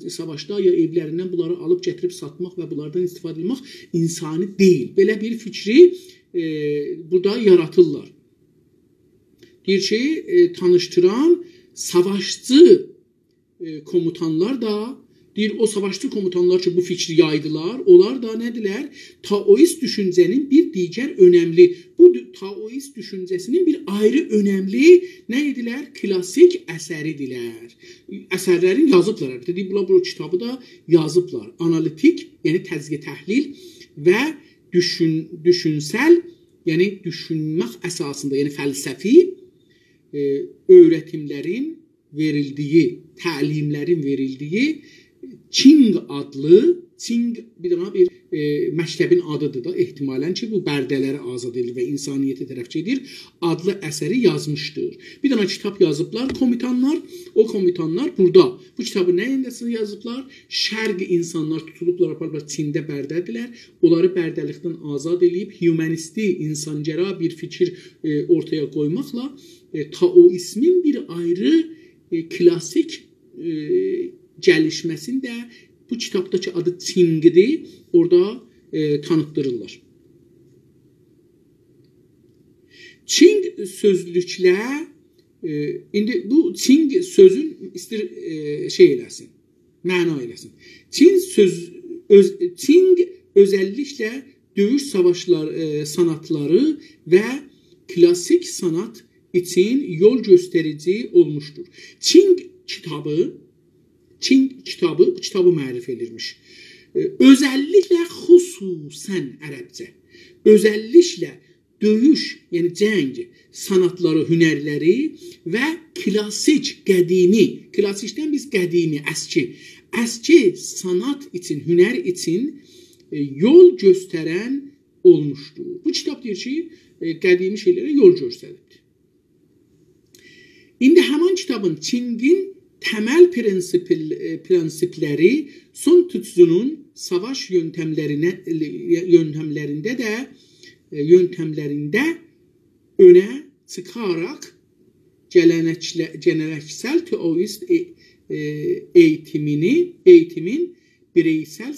savaşda ya evlərindən bunları alıb gətirib satmaq və bunlardan istifadə etmək insani deyil. Belə bir fikri burada yaratırlar. Deyir ki, tanıştıran savaşçı komutanlar da, deyir, o savaşçı komutanlar ki, bu fikri yaydılar, onlar da nədirlər? Taoist düşüncənin bir digər önəmli, bu taoist düşüncəsinin bir ayrı önəmli nə edilər? Klasik əsəridirlər. Əsərlərin yazıblar. Deyir, bunlar bu kitabı da yazıblar. Analitik, yəni təzyiq təhlil və düşünsəl, yəni düşünmək əsasında, yəni fəlsəfi öyrətimlərin verildiyi, təlimlərin verildiyi Çing adlı, Çing bir məktəbin adıdır da, ehtimalən ki, bu bərdələri azad edir və insaniyyətə tərəf gedir, adlı əsəri yazmışdır. Bir dənə kitab yazıblar komutanlar, o komutanlar burada. Bu kitabı nəyindəsini yazıblar? Şərqi insanlar tutulublar, aparıblar, Çində bərdədirlər. Onları bərdəlikdən azad edib, humanisti, insancəra bir fikir ortaya qoymaqla taoismin bir ayrı klasik gəlişməsini də bu kitabdakı adı Çingdir, orada tanıtdırırlar. Çing sözlüklə, indi bu Çing sözün eləsin, məna eləsin. Çing özəlliklə döyüş sanatları və klasik sanat için yol gösterici olmuştur. Çing kitabı bu kitabı mərif edilmiş. Özəlliklə xüsusən ərəbcə, özəlliklə döyüş, yəni cəng sanatları, hünərləri və klasik, qədimi, klasikdən biz qədimi, əski sanat için, hünər için yol göstərən olmuşdur. Bu kitab deyir ki, qədimi şeylərə yol göstərir. İndi həman kitabın Çingin temel prensipleri Sun Tzu'nun savaş yöntemlerinde öne çıkarak geleneksel taoist eğitimin bireysel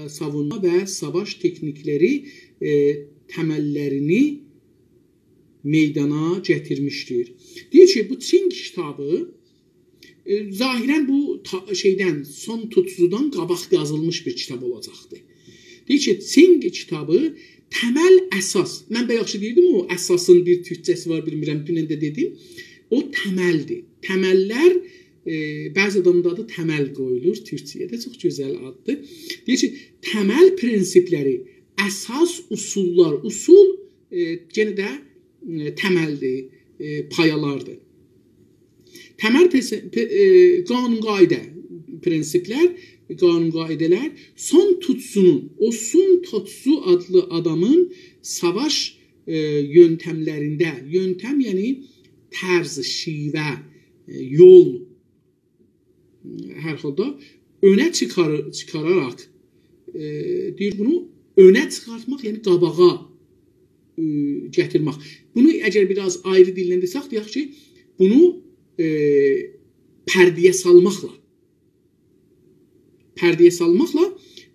savunma və savaş teknikləri təməllərini meydana gətirmişdir. Deyir ki, bu Çing kitabı zahirən bu Sun Tzu'dan qabaq yazılmış bir kitab olacaqdır. Deyir ki, Çing kitabı təməl əsas. Mən yaxşı deyirdim, o əsasın bir türkçəsi var, bilmirəm, dünən də dedim. O təməldir. Təməllər, bəzi adamın adı təməl qoyulur, türkçəyə də çox gözəl addır. Deyir ki, təməl prinsipləri, əsas usullar, usul yenə də təməldir, payalardır. Təməl qanun-qayda prinsiplər, qanun-qaydələr Sun Tzu'nun, o Sun Tzu adlı adamın savaş yöntemlərində, yöntem yəni tərz, şivə, yol, hər halda önə çıxararaq deyir, bunu önə çıxartmaq, yəni qabağa gətirmək. Bunu əgər biraz ayrı dillə desək, deyək ki, bunu pərdəyə salmaqla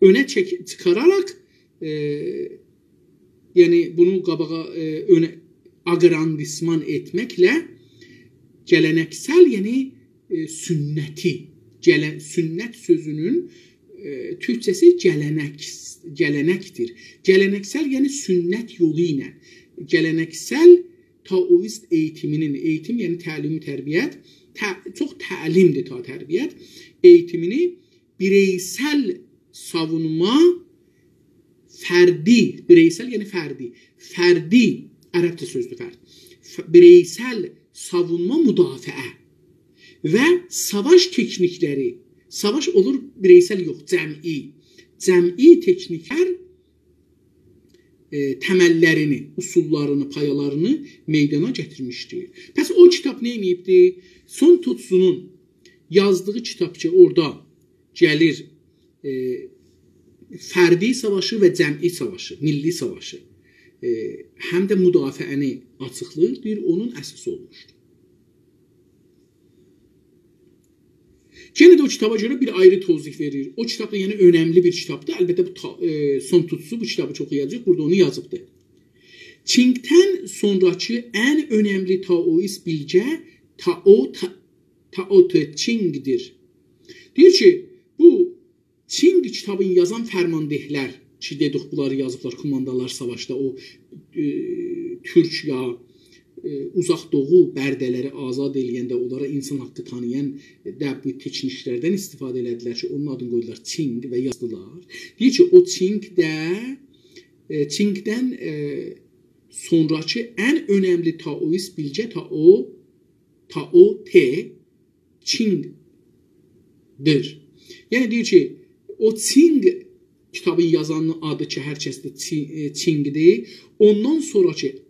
önə çıxararaq yəni bunu qabağa önə aqrandisman etməklə gələneksel yəni sünnəti, sünnət sözünün Türkçəsi gələnəkdir. Gələneksel yəni sünnət yolu ilə, gələneksel Taoist eğitiminin, eğitim yəni təlim-i tərbiyyət, çox təlimdir ta tərbiyyət, eğitimini bireysel savunma, bireysel yəni fərdi, Ərəbcə sözdür fərd, bireysel savunma, müdafiə və savaş teknikləri, savaş olur bireysel yox, cəm'i tekniklər təməllərini, usullarını, payalarını meydana gətirmişdir. Pəs o kitab nə edibdir? Sun Tzu'nun yazdığı kitab ki, orada gəlir fərdi savaşı və cəm'i savaşı, milli savaşı, həm də müdafiəni açıqlayır, deyir, onun əsası olmuşdur. Yenə də o kitaba görə bir ayrı tozih verir. O kitab da yəni önəmli bir kitabdır. Əlbəttə Sun Tzu bu kitabı çox yazır, burada onu yazıbdır. Çingdən sonraki ən önəmli Taoist bilgə Tao Te Ching'dir. Deyir ki, bu Çing kitabını yazan fərmandehlər ki, dedik, bunları yazıblar, kumandalar savaşda, o Türk ya uzaq doğu bərdələri azad eləyəndə onlara insan haqqı tanıyan bu tekniklərdən istifadə elədilər ki, onun adını qoydular Çing və yazdılar. Deyir ki, o Çingdən sonraki ən önəmli Taoist bilgə Tao Te Ching'dir. Yəni deyir ki, o Çing kitabın yazanın adı ki, hər kəsdə Çing'dir. Ondan sonraki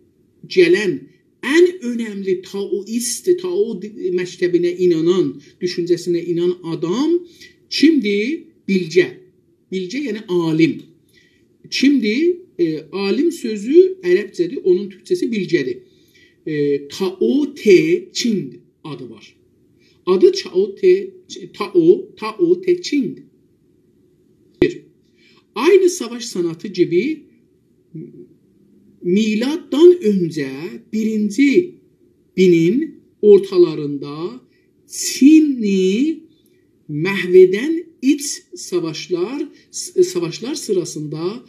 gələn ən önəmli Taoist, Tao məktəbinə inanan, düşüncəsinə inanan adam kimdir? Bilgə. Bilgə yəni alim. Kimdir? Alim sözü ərəbcədir, onun türkçəsi bilgədir. Tao Te Ching adı var. Adı Tao Te Ching. Aynı savaş sanatı gibi miladdan öncə 1-ci binin ortalarında Çin'i məhv edən iç savaşlar sırasında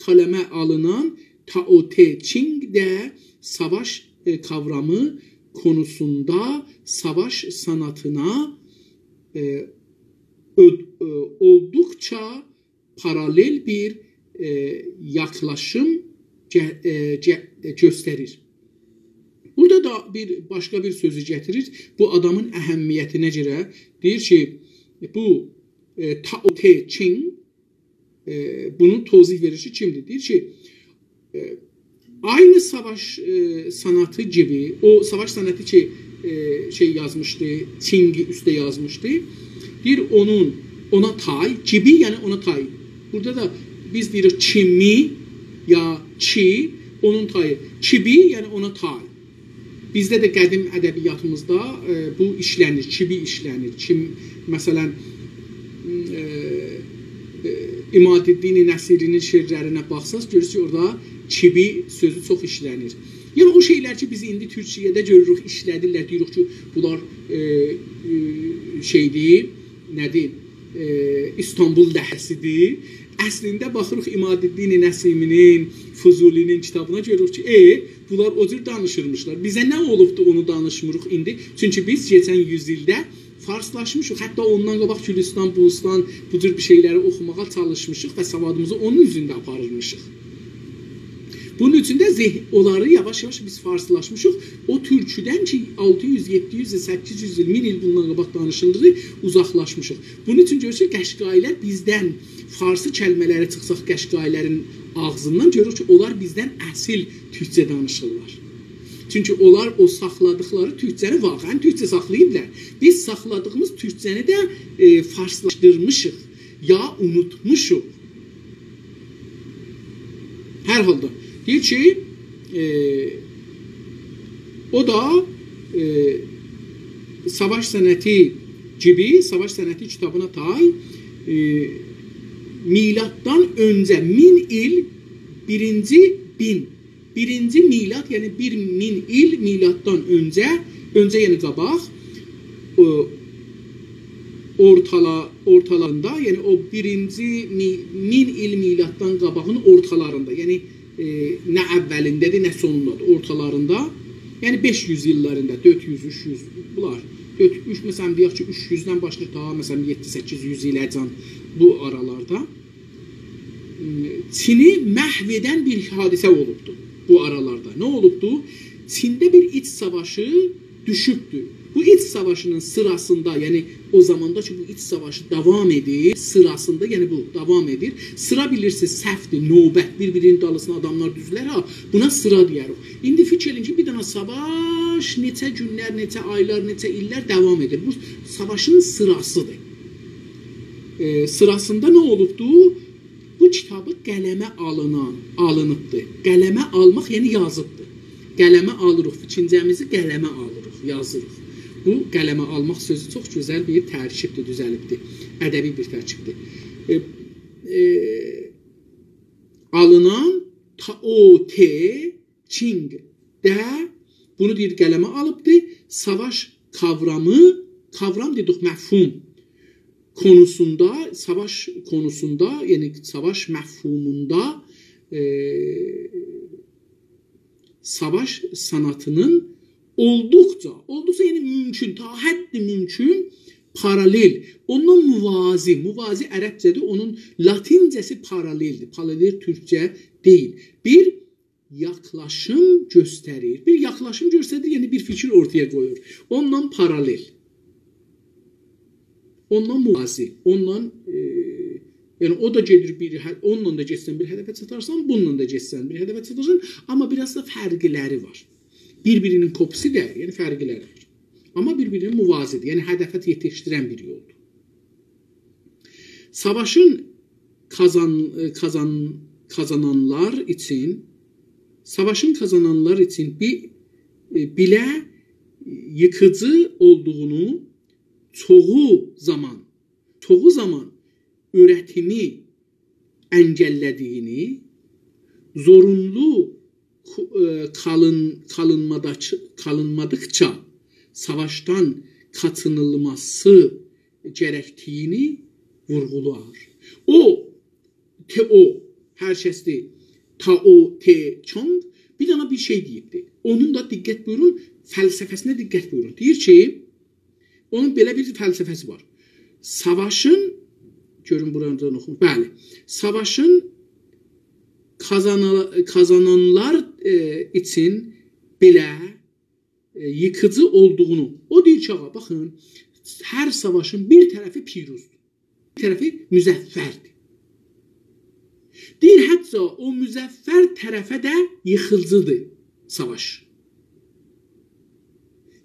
kaleme alınan Tao Te Ching'de savaş kavramı konusunda savaş sanatına oldukça paralel bir yaklaşım göstərir. Burada da başqa bir sözü gətirir. Bu adamın əhəmmiyyətinə görə deyir ki, bu Tao Te Ching bunu tozih verir ki, kimdir? Deyir ki, aynı savaş sanatı gibi, o savaş sanatı ki yazmışdı, Çing'i üstə yazmışdı. Deyir ona tay, gibi yəni ona tay. Burada da biz deyirik çimi ya çi, onun tayı. Çibi yəni ona tay. Bizdə də qədim ədəbiyyatımızda bu işlənir, çibi işlənir. Məsələn, İmaduddin Nəsirinin şeirlərinə baxsaz, görürsünüz orada kibi sözü çox işlənir. Yəni o şeylər ki, biz indi Türkiyədə görürük, işlədirlər, deyirik ki, bunlar şeydir, nədir, İstanbul ləhəsidir. Əslində baxırıq İmaduddin Nəsiminin, Fuzulinin kitabına görürük ki, bunlar o cür danışırmışlar. Bizə nə olubdu onu danışmırıq indi? Çünki biz keçən yüzildə farslaşmışıq. Hətta ondan qabaq Gülüstan, Bulustan bu cür bir şeyləri oxumağa çalışmışıq və savadımızı onun üzündə aparırmışıq. Bunun üçün də onları yavaş-yavaş biz farslaşmışıq. O türküdən ki 600, 700, 800 il, 1000 il bundan qabaq danışıldığı uzaqlaşmışıq. Bunun üçün görürsünüz Qəşqailər bizdən farsı kəlmələri çıxsaq Qəşqailərin ağzından görürük ki, onlar bizdən əsil türkcə danışırlar. Çünki onlar o saxladıqları türkcəni vaqəən türkcə saxlayıblar. Biz saxladığımız türkcəni də farslaşdırmışıq ya unutmuşuq. Hər halda deyir ki, o da savaş sənəti gibi, savaş sənəti kitabına tay milatdan öncə 1000 il birinci milat, yəni 1000 il milatdan öncə yəni qabaq ortalarında, yəni o birinci 1000 il milatdan qabağın ortalarında, yəni nə əvvəlindədir, nə sonundadır, ortalarında, yəni 500 illərində, 400, 300 bunlar, məsələn deyək ki 300-dən başlayır ta məsələn 7-800 iləcən bu aralarda Çini məhv edən bir hadisə olubdur bu aralarda. Nə olubdu? Çində bir iç savaşı düşübdür. Bu iç savaşının sırasında, yəni o zamanda ki bu iç savaşı davam edir, sırasında, yəni bu davam edir. Sıra bilirsiniz səhvdir, növbət, bir-birinin dalısına adamlar düzlər, buna sıra deyərik. İndi fikir edin ki, bir dənə savaş neçə günlər, neçə aylar, neçə illər davam edir. Bu savaşın sırasıdır. Sırasında nə olubdu? Bu kitabı qələmə alınıbdır. Qələmə almaq, yəni yazıbdır. Qələmə alırıq, fikincəmizi qələmə alırıq, yazırıq. Bu qələmə almaq sözü çox gözəl bir tərkibdir, düzəlibdir. Ədəbi bir tərkibdir. Alınan Çing də bunu deyir qələmə alıbdır. Savaş kavram dedik məfhum konusunda, savaş konusunda, yəni savaş məfhumunda savaş sanatının olduqca yəni mümkün, ta həddi mümkün paralel, ondan muvazi ərəbcədir, onun latincəsi paraleldir, paralel türkcə deyil. Bir yaklaşım göstərir, yəni bir fikir ortaya qoyur, ondan paralel. Ondan muvazi, ondan yəni o da gedir onunla da getsən bir hədəfə çatarsan, bununla da getsən bir hədəfə çatarsan, amma biraz da fərqləri var. Bir-birinin kopisi də, yəni fərqləri var. Amma bir-birinin muvazidir, yəni hədəfə yetişdirən bir yoldur. Savaşın kazananlar üçün bilə yıkıcı olduğunu çoğu zaman öğretimi əngəllədiyini, zorunlu kalınmadıkça savaştan kaçınılması gerektiğini vurgular. Hər kəsdir, Chong bir dana bir şey deyibdi. Onun da diqqət buyurun, fəlsəfəsinə diqqət buyurun. Deyir ki, onun belə bir fəlsəfəsi var. Savaşın, görün buradan oxum, bəli, savaşın kazananlar için belə yıkıcı olduğunu, o deyir ki, baxın, hər savaşın bir tərəfi piruzdur, bir tərəfi müzəffərdir. Deyir, hətta o müzəffər tərəfə də yıxılcıdır savaş.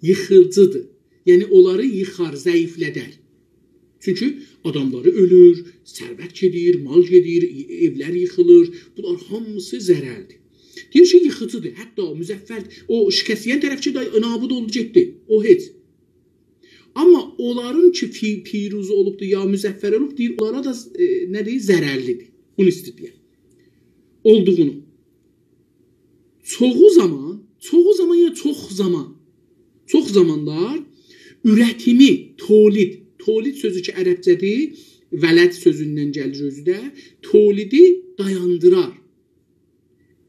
Yıxılcıdır. Yəni, onları yıxar, zəiflədər. Çünki adamları ölür, sərvət gedir, mal gedir, evlər yıxılır. Bunlar hamısı zərərdir. Deyir ki, yıxıcıdır. Hətta müzəffər, o şikəsləyən tərəfçi də nabud olacaqdır. O heç. Amma onların ki piruz olubdu ya müzəffər olub, deyir, onlara da nə deyir, zərərlidir. Bunu istəyir. Olduğunu. Çoxu zaman ya çox zamanlar ürətimi, tolid sözü ki ərəbcədir, vələd sözündən gəlir özü də, tolidi dayandırar.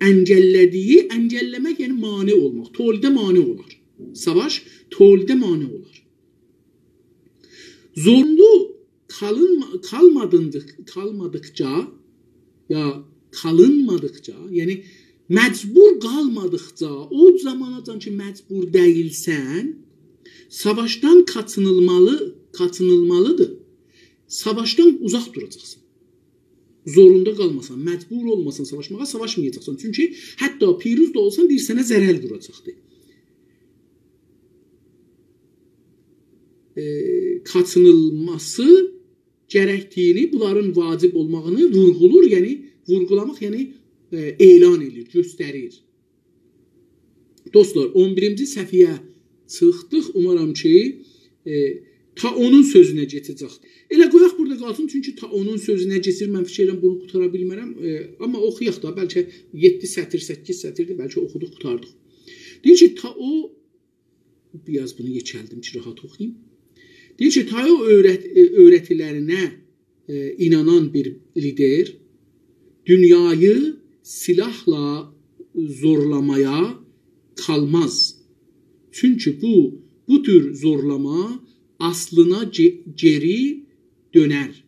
Əngəlləmək yəni mane olmaq. Tolidə mane olar. Savaş tolidə mane olar. Zorunlu kalmadıkça, yəni məcbur qalmadıkça, o zamanacan ki məcbur deyilsən, savaşdan kaçınılmalıdır. Savaşdan uzaq duracaqsın. Zorunda qalmasan, məcbur olmasan savaşmağa, savaşmayacaqsan. Çünki hətta piruz da olsan bir sənə zərər vuracaqdır. Kaçınılması gərəkdiyini, bunların vacib olmağını vurğulur, yəni vurğulamaq, yəni elan edir, göstərir. Dostlar, 11-ci səhifəyə çıxdıq. Umaram ki, ta onun sözünə keçəcək. Elə qoyaq burada qalsın, çünki ta onun sözünə keçir, mən fikirlərim bunu qutara bilmərəm. Amma oxuyaq da, bəlkə 7 sətr, 8 sətirdir, bəlkə oxuduq, qutardıq. Deyir ki, ta o, biraz bunu yekəldim ki, rahat oxuyayım. Deyir ki, ta o öyrətilərinə inanan bir lider dünyayı silahla zorlamaya kalmaz. Çünkü bu tür zorlama aslına geri döner.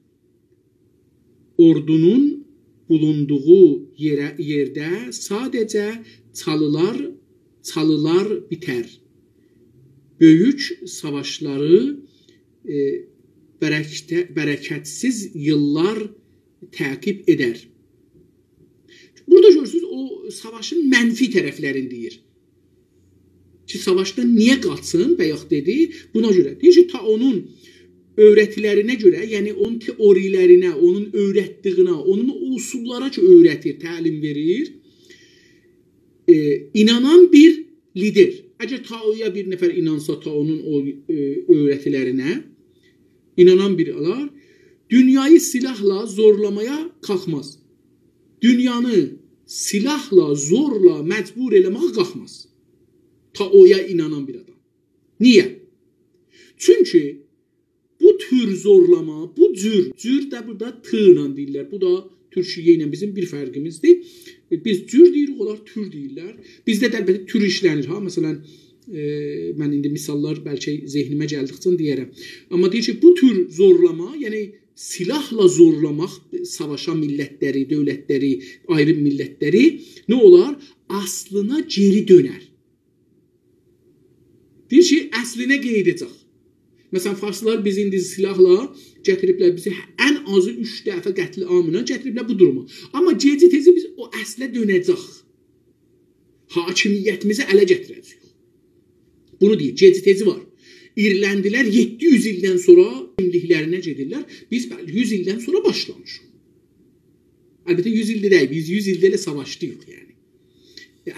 Ordunun bulunduğu yerde sadece çalılar biter. Böyük savaşları bereketsiz yıllar takip eder. Burada görürsünüz, o savaşın mənfi tərəflərini deyir. Ki, savaşdan niyə qaçsın, bayaq dedi, buna görə. Deyir ki, ta onun öyrətilərinə görə, yəni onun teorilərinə, onun öyrətdiyinə, onun usullara ki, öyrətir, təlim verir, inanan bir lider. Əgər taoya bir nəfər inansa, ta onun o öyrətilərinə inanan bir alar, dünyayı silahla zorlamaya qalxmaz. Dünyanı silahla, zorla məcbur eləməyə qalxmaz. Taoya inanan bir adam. Niyə? Çünki bu tür zorlama, bu cür də burada tığla deyirlər. Bu da Türkiyə ilə bizim bir fərqimizdir. Biz cür deyirik, onlar tür deyirlər. Bizdə də əlbəttə tür işlənir. Məsələn, mən indi misallar bəlkə zehnimə gəldikcə deyərəm. Amma deyir ki, bu tür zorlama, yəni silahla zorlamaq savaşan millətləri, dövlətləri, ayrı millətləri nə olar? Aslına geri dönər. Deyir ki, əslinə qeydəcək. Məsələn, farslılar biz indi silahla gətiriblər bizi ən azı 3 dəfə qətl amına gətiriblər bu duruma. Amma gecə-tezi biz o əslə dönəcək. Hakimiyyətimizi ələ gətirəcək. Bunu deyir, gecə-tezi var. İrləndilər 700 ildən sonra kimliklərinə gedirlər. Biz 100 ildən sonra başlamışıq. Əlbəttə 100 ildə deyil, biz 100 ildə ilə savaşdıyıq yəni.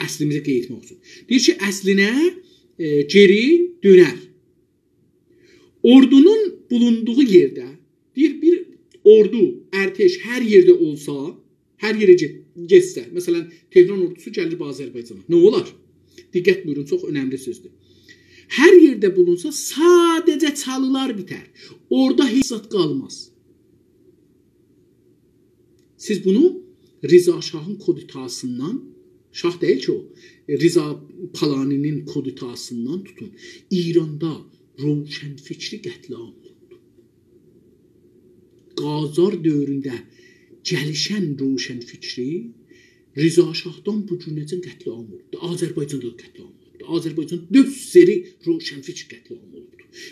Əslimizə qeyd etmək üçün. Deyir ki, əslinə geri dönər. Ordunun bulunduğu yerdə, deyir, bir ordu, ərteş hər yerdə olsa, hər yerə getsə, məsələn, Tehran ordusu gəlir Azərbaycana. Nə olar? Diqqət buyurun, çox önəmli sözdür. Hər yerdə bulunsa, sadəcə çalılar bitər. Orada heç zat qalmaz. Siz bunu Riza Şahın koditasından, şah deyil ki o, Riza Palaninin koditasından tutun. İranda Roşən fikri qətliam oldu. Qazar dövründə gəlişən Roşən fikri Riza Şahdan bu günəcən qətliam oldu. Azərbaycanda qətliam oldu. Azərbaycan 4 seri Roşən fikri qətliam oldu.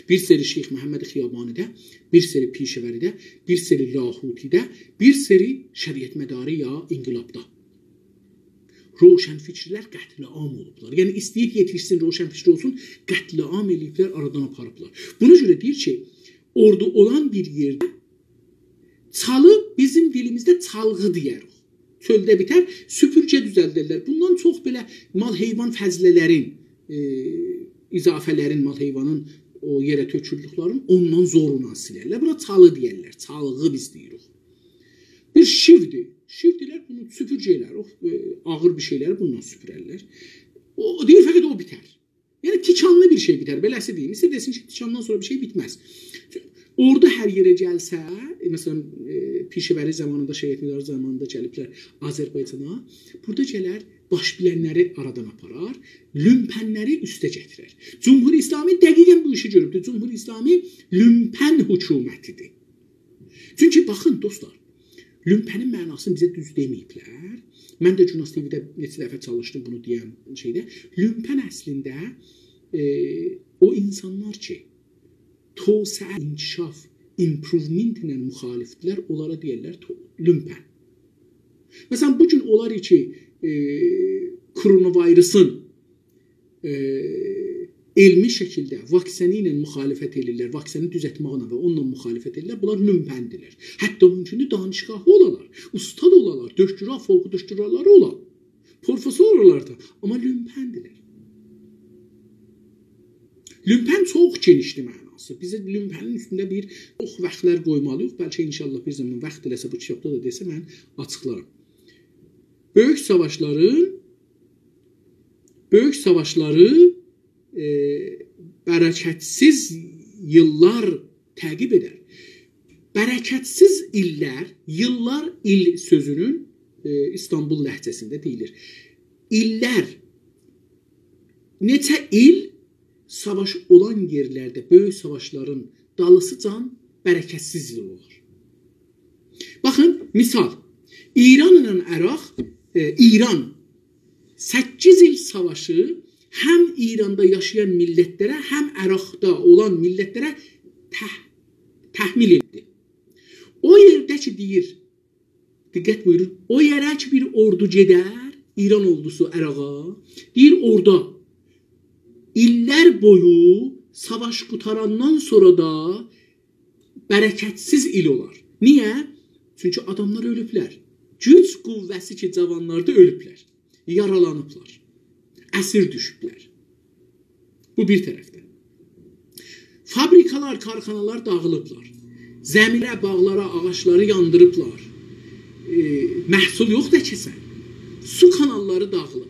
Bir seri Şeyx Məhəmməd Xiyabanidə, bir seri Pişəvəridə, bir seri Lahutidə, bir seri Şəriət Mədarı ya İnqilabda. Roşən fikrlər qətliam olublar. Yəni istəyib yetişsin, roşən fikri olsun, qətliam eləyiblər, aradan aparıblar. Buna görə deyir ki, ordu olan bir yerdə çalı bizim dilimizdə çalğı deyərik. Çöldə bitər, süpürgə düzəldirlər. Bundan çox belə mal heyvan fəzlələrin, izafələrin, mal heyvanın o yerə töküldüklərini ondan zorla silərlər. Buna çalı deyirlər. Çalğı biz deyirik. Bir şivdir. Şivdilər bunu süpürcəklər. Ağır bir şeyləri bundan süpürərlər. O deyir fəqət o bitər. Yəni tikanlı bir şey bitər. Beləsi deyim. İstə desin ki, tikandan sonra bir şey bitməz. Orada hər yerə gəlsə, məsələn, Pişəvəri zamanında, Şəhid Nidar zamanında gəliblər Azərbaycana, burada gələr, baş bilənləri aradan aparar, lümpənləri üstə gətirər. Cumhur İslami dəqiqən bu işi görübdür. Cumhur İslami lümpən hökumətidir. Çünki baxın dostlar, lümpənin mənasını bizə düz deməyiblər. Mən də Cunas TV-də neçə dəfə çalışdım bunu deyən şeydə. Lümpən əslində o insanlar ki, توسعه inkişaf, improvement ilə müxalifdirlər, onlara deyirlər lümpən. Məsələn, bugün onlar ki, koronavirusun elmi şəkildə vaksini ilə müxalifət edirlər, vaksini düzəltməklə və onunla müxalifət edirlər, bunlar lümpəndirlər. Hətta mümkündür danışqahı olalar, ustad olalar, döşdürə, folku döşdürələri olar, profesor olar da, amma lümpəndirlər. Lümpən çox genişdir mənası. Bizə lümpənin üstündə bir çox vaxtlar qoymalıyıq. Bəlkə inşallah bir zaman vaxt eləsə bu kitabda da desə mən açıqlaram. Böyük savaşları bərəkətsiz illər təqib edər. Bərəkətsiz illər, yıllar il sözünün İstanbul ləhcəsində deyilir. İllər, neçə il savaş olan yerlərdə böyük savaşların dalısıcan bərəkətsiz il olur. Baxın, misal, İran ilə Əraq, İran 8 il savaşı həm İranda yaşayan millətlərə, həm Əraqda olan millətlərə təhmil etdi. O yerdə ki deyir, diqqət buyurun, o yerə ki bir ordu gedər, İran ordusu Əraqa, deyir orada İllər boyu savaş qutarandan sonra da bərəkətsiz il olar. Niyə? Çünki adamlar ölüblər. Güc qüvvəsi ki cavanlarda ölüblər. Yaralanıblar. Əsir düşüblər. Bu bir tərəfdən. Fabrikalar, karxanalar dağılıblar. Zəmirə, bağlara, ağaçları yandırıblar. Məhsul yox da kəsən. Su kanalları dağılıb.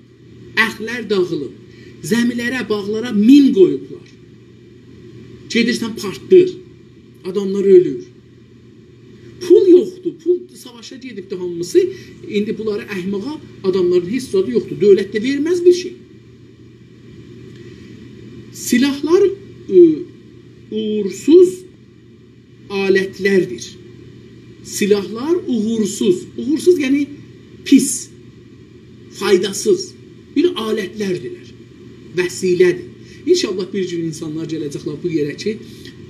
Əxlər dağılıb. Zəmilərə, bağlara min qoyublar. Gedirsən partdır. Adamlar ölür. Pul yoxdur. Pul savaşa gedibdir hamısı. İndi bunları əhmağa adamların heç zadı yoxdur. Dövlət də verməz bir şey. Silahlar uğursuz alətlərdir. Silahlar uğursuz. Uğursuz yəni pis, faydasız bir alətlərdirlər. Vəsilədir. İnşallah bir gün insanlar gələcəklər bu yerə ki,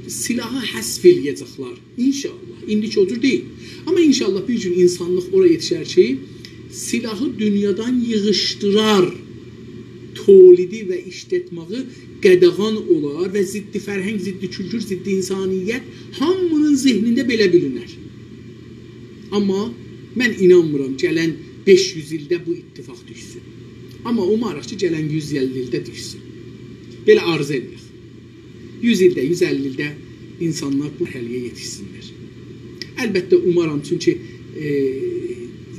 silahı həsf eləyəcəklər. İnşallah. İndiki o cür deyil. Amma inşallah bir gün insanlıq oraya yetişər ki, silahı dünyadan yığışdırar, tolidi və işlətməyi qədəğan olar və ziddi fərhəng, ziddi kültür, ziddi insaniyyət hamının zehnində belə bilinər. Amma mən inanmıram gələn 500 ildə bu ittifaq düşsün. Amma umarıq ki, gələn 150 ildə düşsün. Belə arzu edirik. 100 ildə, 150 ildə insanlar bu mərhələyə yetişsinlər. Əlbəttə umaram, çünki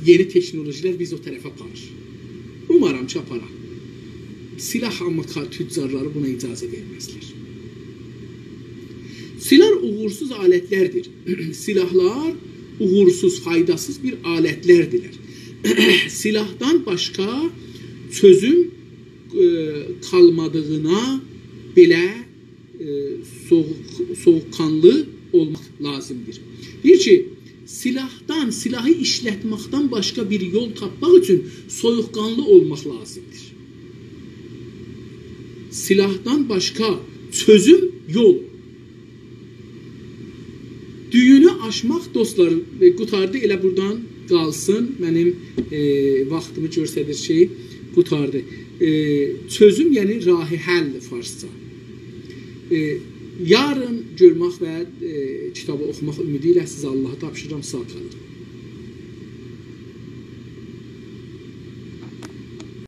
yeni teknolojilər biz o tərəfə aparır. Umaram ki, aparaq. Silah amma tüccarları buna icazə verməzlər. Silah uğursuz alətlərdir. Silahlar uğursuz, faydasız bir alətlərdirlər. Silahdan başqa çözüm qalmadığına belə soğuqqanlı olmaq lazımdır. Deyir ki, silahı işlətməkdən başqa bir yol tapmaq üçün soyuqqanlı olmaq lazımdır. Silahdan başqa çözüm yol. Düyünü aşmaq dostlar, qutardı elə buradan qalsın. Mənim vaxtımı göstərir şey qutardı. Çözüm yəni rahi həll farsça. Yarın görmək və kitabı oxumaq ümidi ilə sizə Allah'a tapşırıram, sağ qalın.